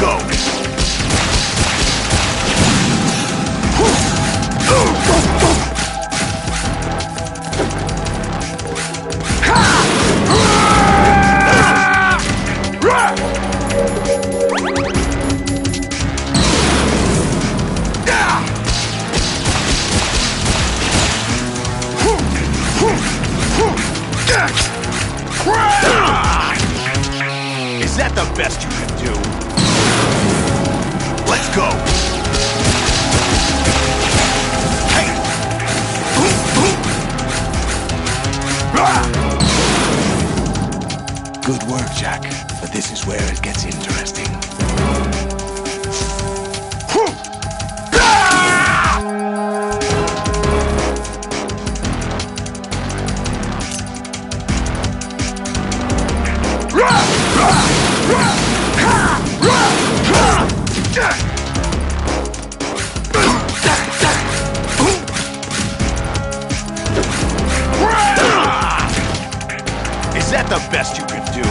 go! Is that the best you can do? Let's go! Hey! Good work, Jack. But this is where it gets interesting. Is that the best you can do?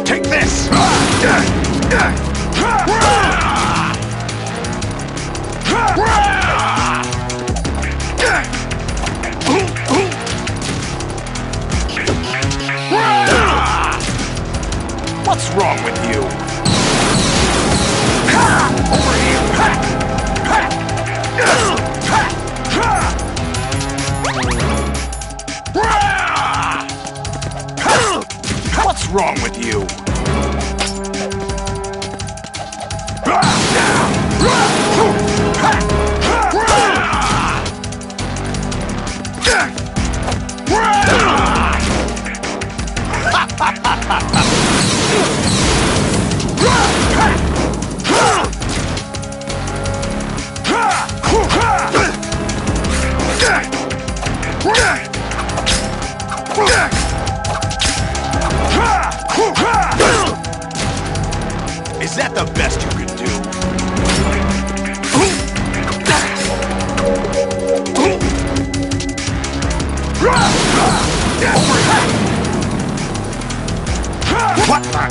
Take this! What's wrong with you? Over here! What's wrong with you? Is that the best you can do? What the?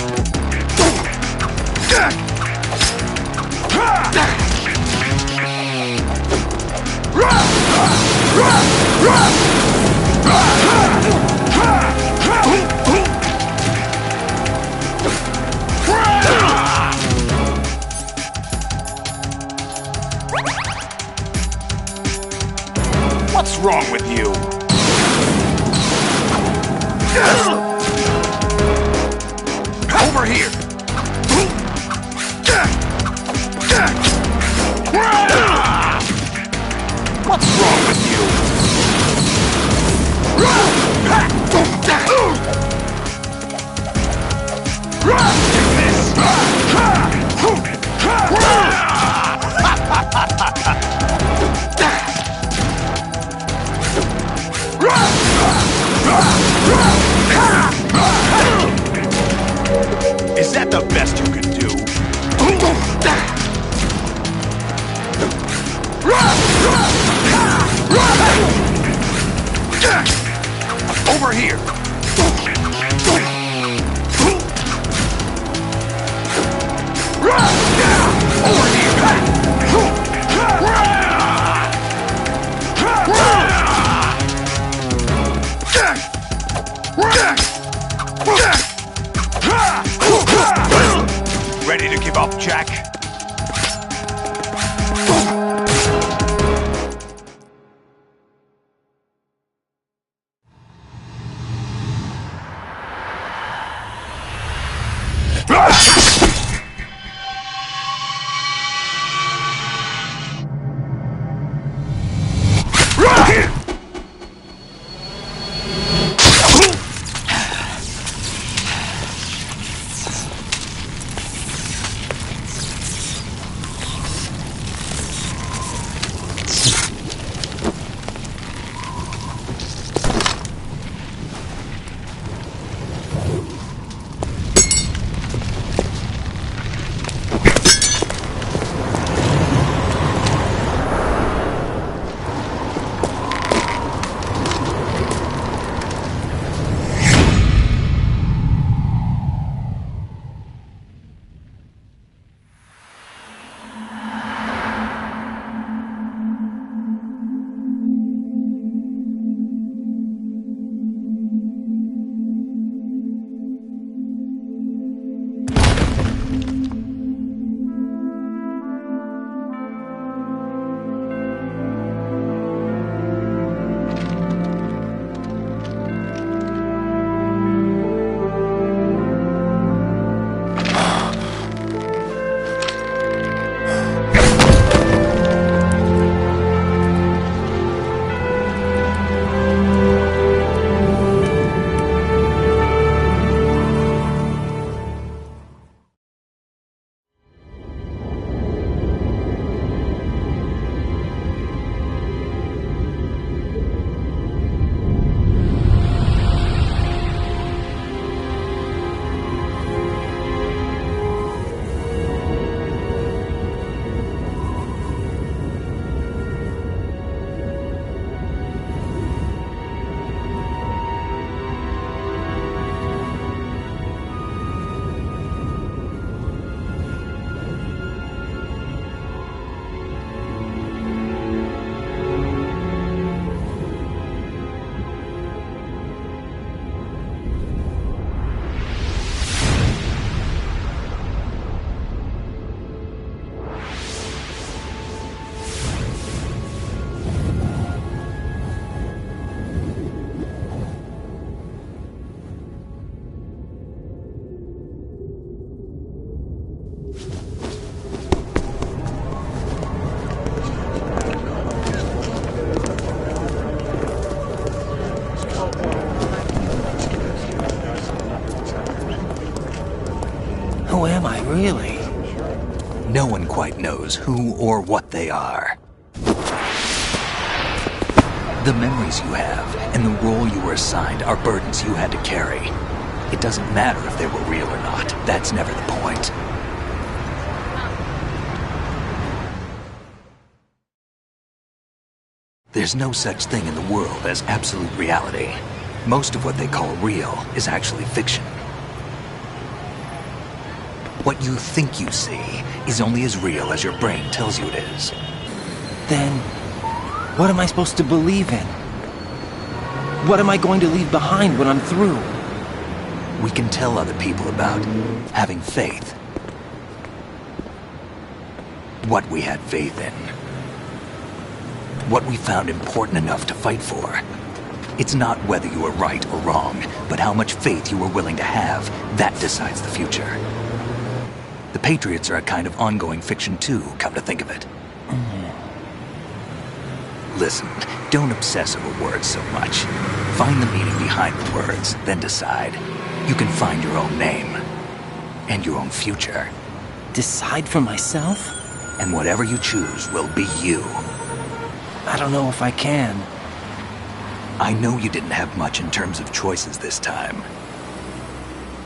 What's wrong with you? Over here! What's wrong with you? Take this! Is that the best you can do? Over here! Over here! Ready to give up, Jack? quite knows who or what they are. The memories you have and the role you were assigned are burdens you had to carry. It doesn't matter if they were real or not. That's never the point. There's no such thing in the world as absolute reality. Most of what they call real is actually fiction. What you think you see is only as real as your brain tells you it is. Then, what am I supposed to believe in? What am I going to leave behind when I'm through? We can tell other people about having faith. What we had faith in. What we found important enough to fight for. It's not whether you were right or wrong, but how much faith you were willing to have. That decides the future. The Patriots are a kind of ongoing fiction too, come to think of it. Listen, don't obsess over words so much. Find the meaning behind the words, then decide. You can find your own name. And your own future. Decide for myself? And whatever you choose will be you. I don't know if I can. I know you didn't have much in terms of choices this time.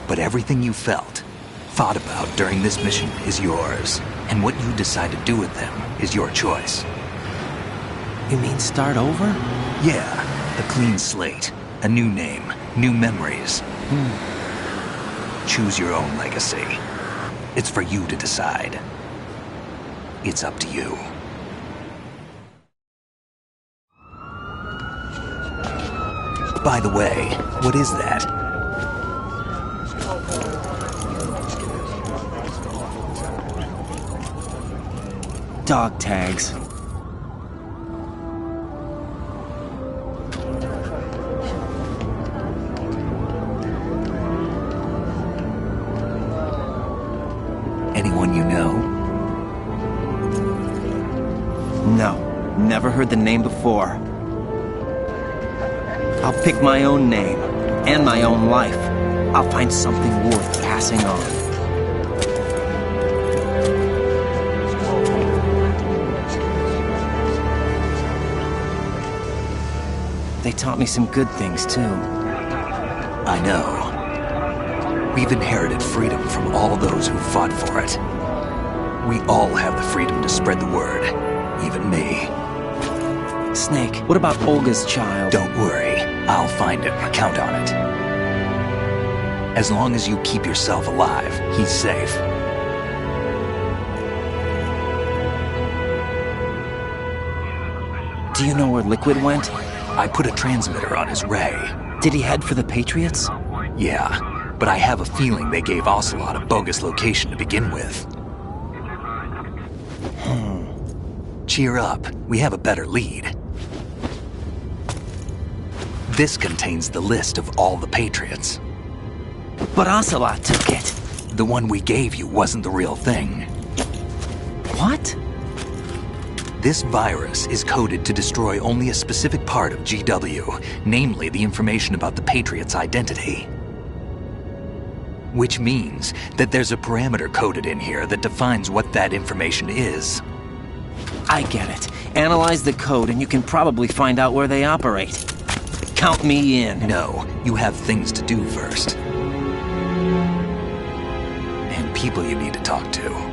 But everything you felt, thought about during this mission is yours. And what you decide to do with them is your choice. You mean start over? Yeah, a clean slate, a new name, new memories. Choose your own legacy. It's for you to decide. It's up to you. By the way, what is that? Dog tags. Anyone you know? No, never heard the name before. I'll pick my own name, and my own life. I'll find something worth passing on. They taught me some good things, too. I know. We've inherited freedom from all those who fought for it. We all have the freedom to spread the word, even me. Snake, what about Olga's child? Don't worry. I'll find him. Count on it. As long as you keep yourself alive, he's safe. Do you know where Liquid went? I put a transmitter on his ray. Did he head for the Patriots? Yeah, but I have a feeling they gave Ocelot a bogus location to begin with. Cheer up. We have a better lead. This contains the list of all the Patriots. But Ocelot took it. The one we gave you wasn't the real thing. What? This virus is coded to destroy only a specific part of GW, namely the information about the Patriots' identity. Which means that there's a parameter coded in here that defines what that information is. I get it. Analyze the code and you can probably find out where they operate. Count me in. No, you have things to do first. And people you need to talk to.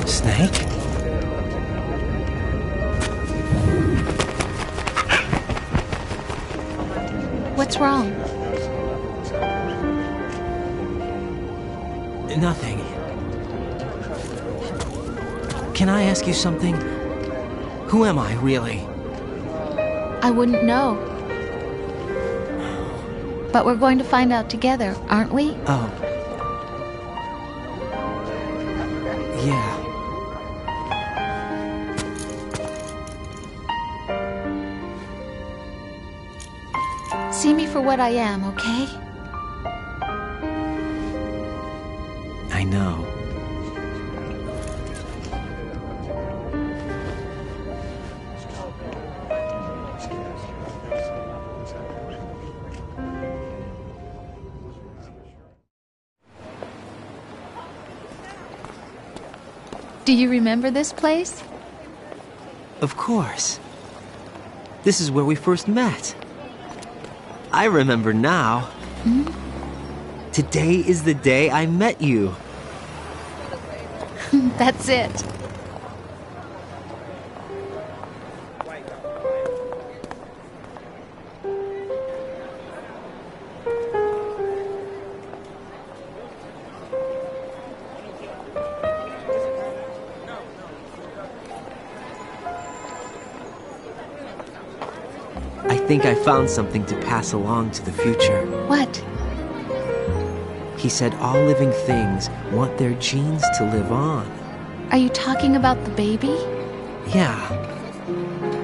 Snake? What's wrong? Can I ask you something? Who am I, really? I wouldn't know. But we're going to find out together, aren't we? Oh. Yeah. See me for what I am, okay? I know. Do you remember this place? Of course. This is where we first met. I remember now. Today is the day I met you. That's it. I think I found something to pass along to the future. What? He said all living things want their genes to live on. Are you talking about the baby? Yeah.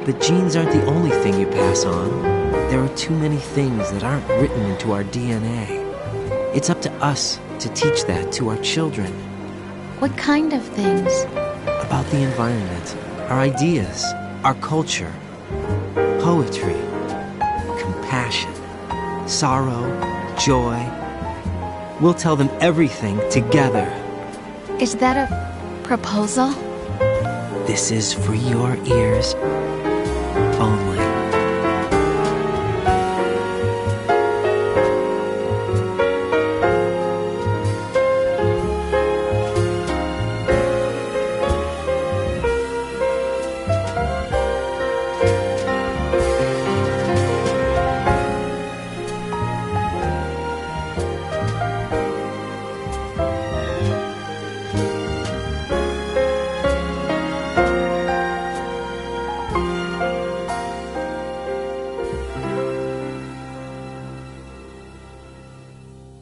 The genes aren't the only thing you pass on. There are too many things that aren't written into our DNA. It's up to us to teach that to our children. What kind of things? About the environment, our ideas, our culture, poetry, compassion, sorrow, joy. We'll tell them everything together. Is that a proposal? This is for your ears only.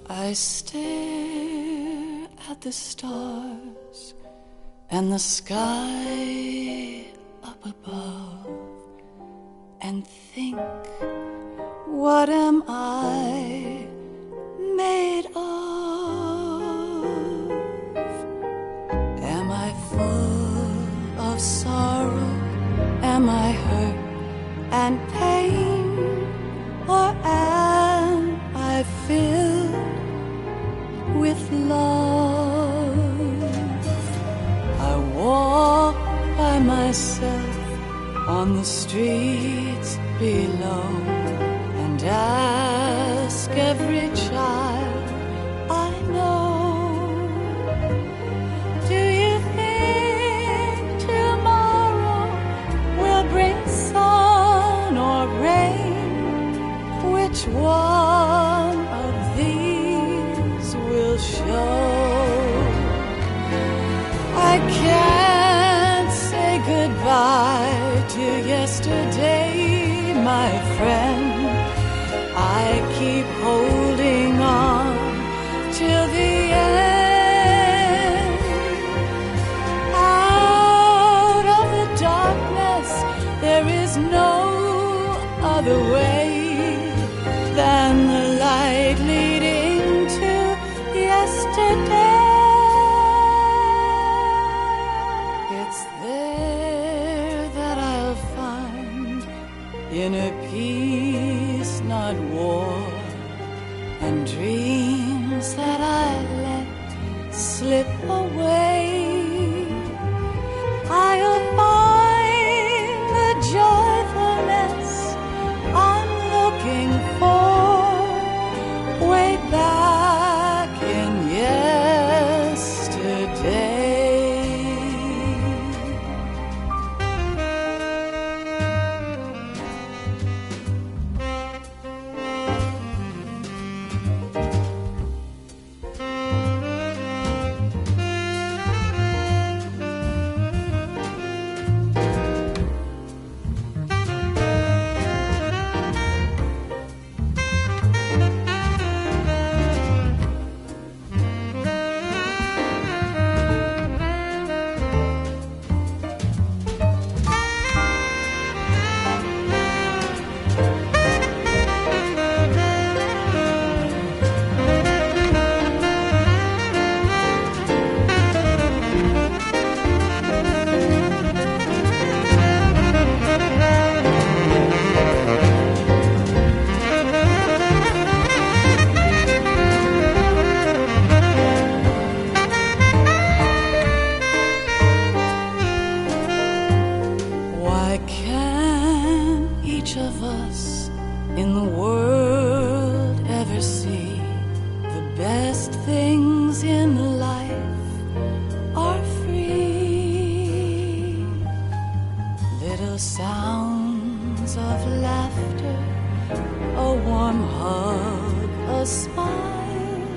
I stare at the stars and the sky up above and think, what am I made of? Am I full of sorrow? Am I hurt and pain? Or am I filled with love? I walk by myself on the streets below and ask every child I know, do you think tomorrow will bring sun or rain? Which one of these will show? I can't say goodbye to yesterday, my friend. I keep holding on till the end. Out of the darkness, there is no other way than the light leading to yesterday. It's there that I'll find the sounds of laughter, a warm hug, a smile,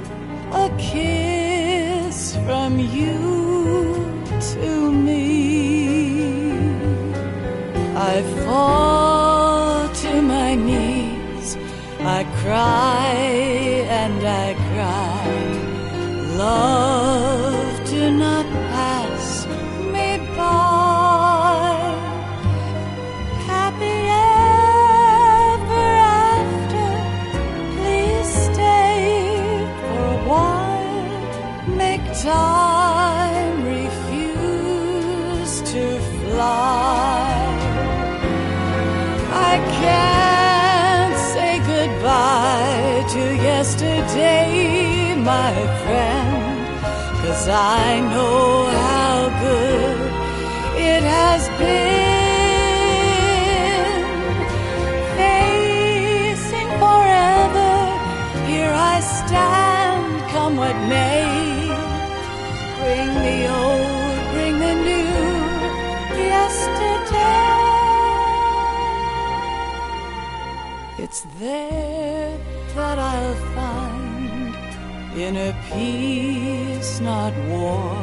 a kiss from you to me. I fall to my knees, I cry and I cry. Love, do not pass me by. Happy ever after, please stay for a while. Make time, refuse to fly. I can't say goodbye to yesterday, my friend, 'cause I know how good it has been. Facing forever, here I stand, come what may. Bring the old, bring the new, yesterday. It's there that I'll find inner peace, not war,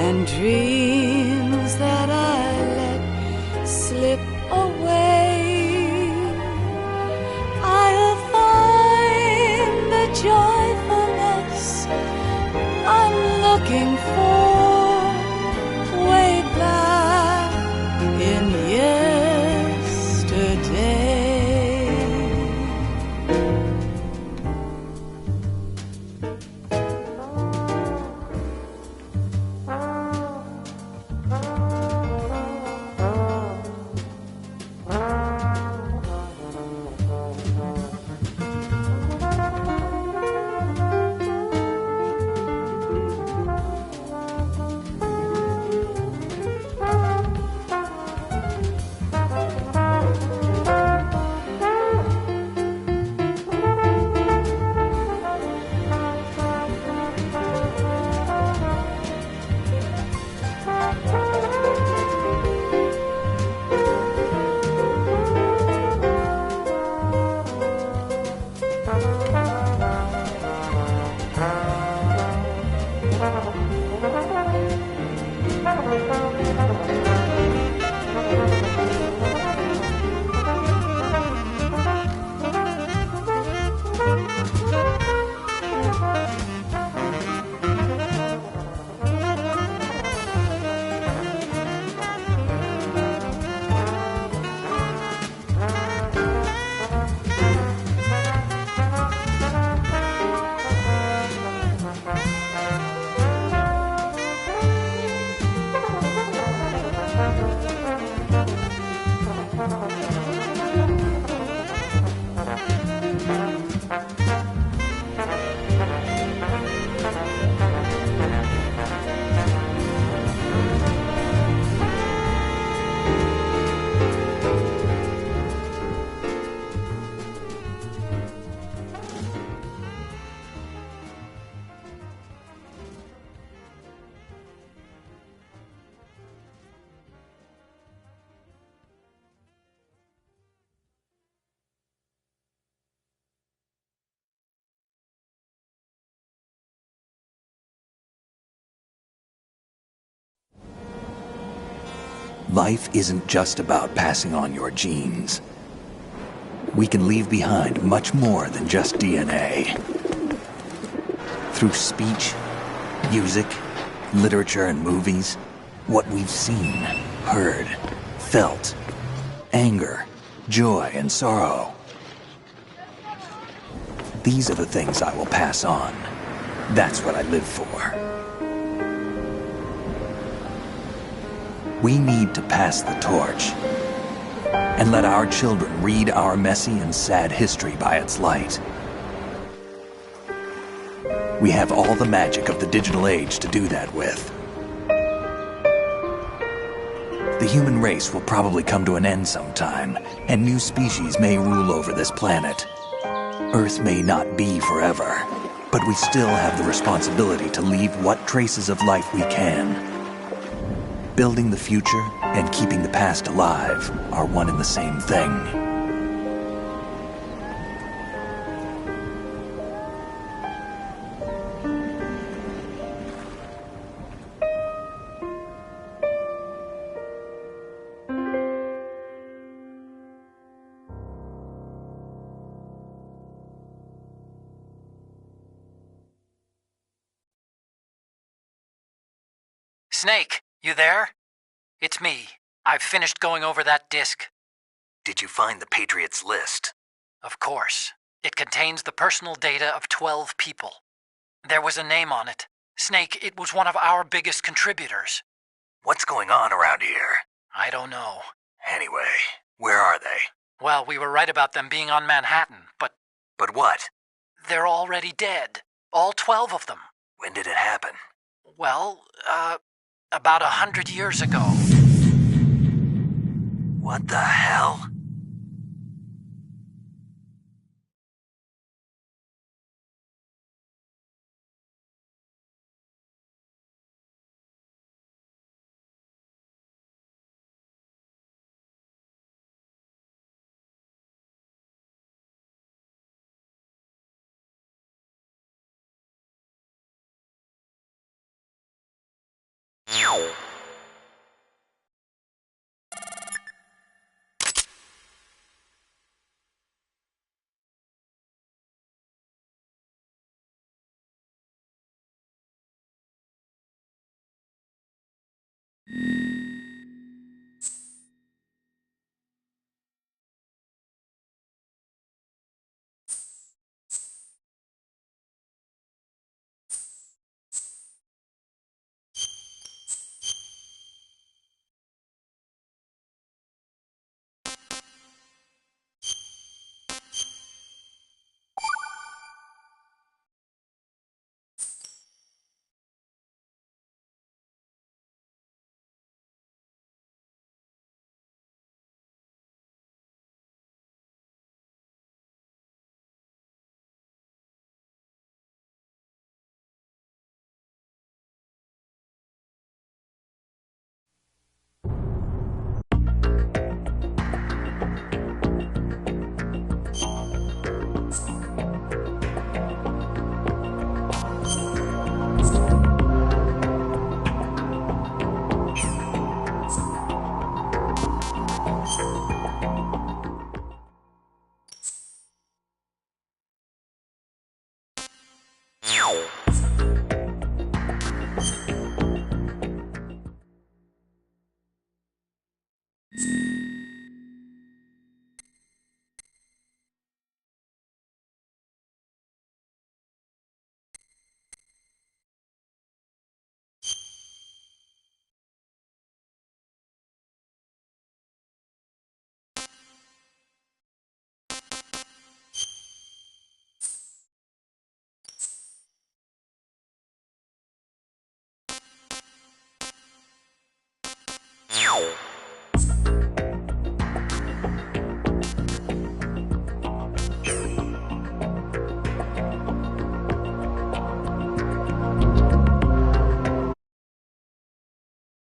and dreams that I let slip away. I'll find the joyfulness I'm looking for way back in yesterday. Life isn't just about passing on your genes. We can leave behind much more than just DNA. Through speech, music, literature, and movies, what we've seen, heard, felt, anger, joy, and sorrow. These are the things I will pass on. That's what I live for. We need to pass the torch and let our children read our messy and sad history by its light. We have all the magic of the digital age to do that with. The human race will probably come to an end sometime, and new species may rule over this planet. Earth may not be forever, but we still have the responsibility to leave what traces of life we can. Building the future and keeping the past alive are one and the same thing. Snake, you there? It's me. I've finished going over that disk. Did you find the Patriots list? Of course. It contains the personal data of 12 people. There was a name on it. Snake, it was one of our biggest contributors. What's going on around here? I don't know. Anyway, where are they? Well, we were right about them being on Manhattan, but... But what? They're already dead. All 12 of them. When did it happen? Well, about 100 years ago. What the hell?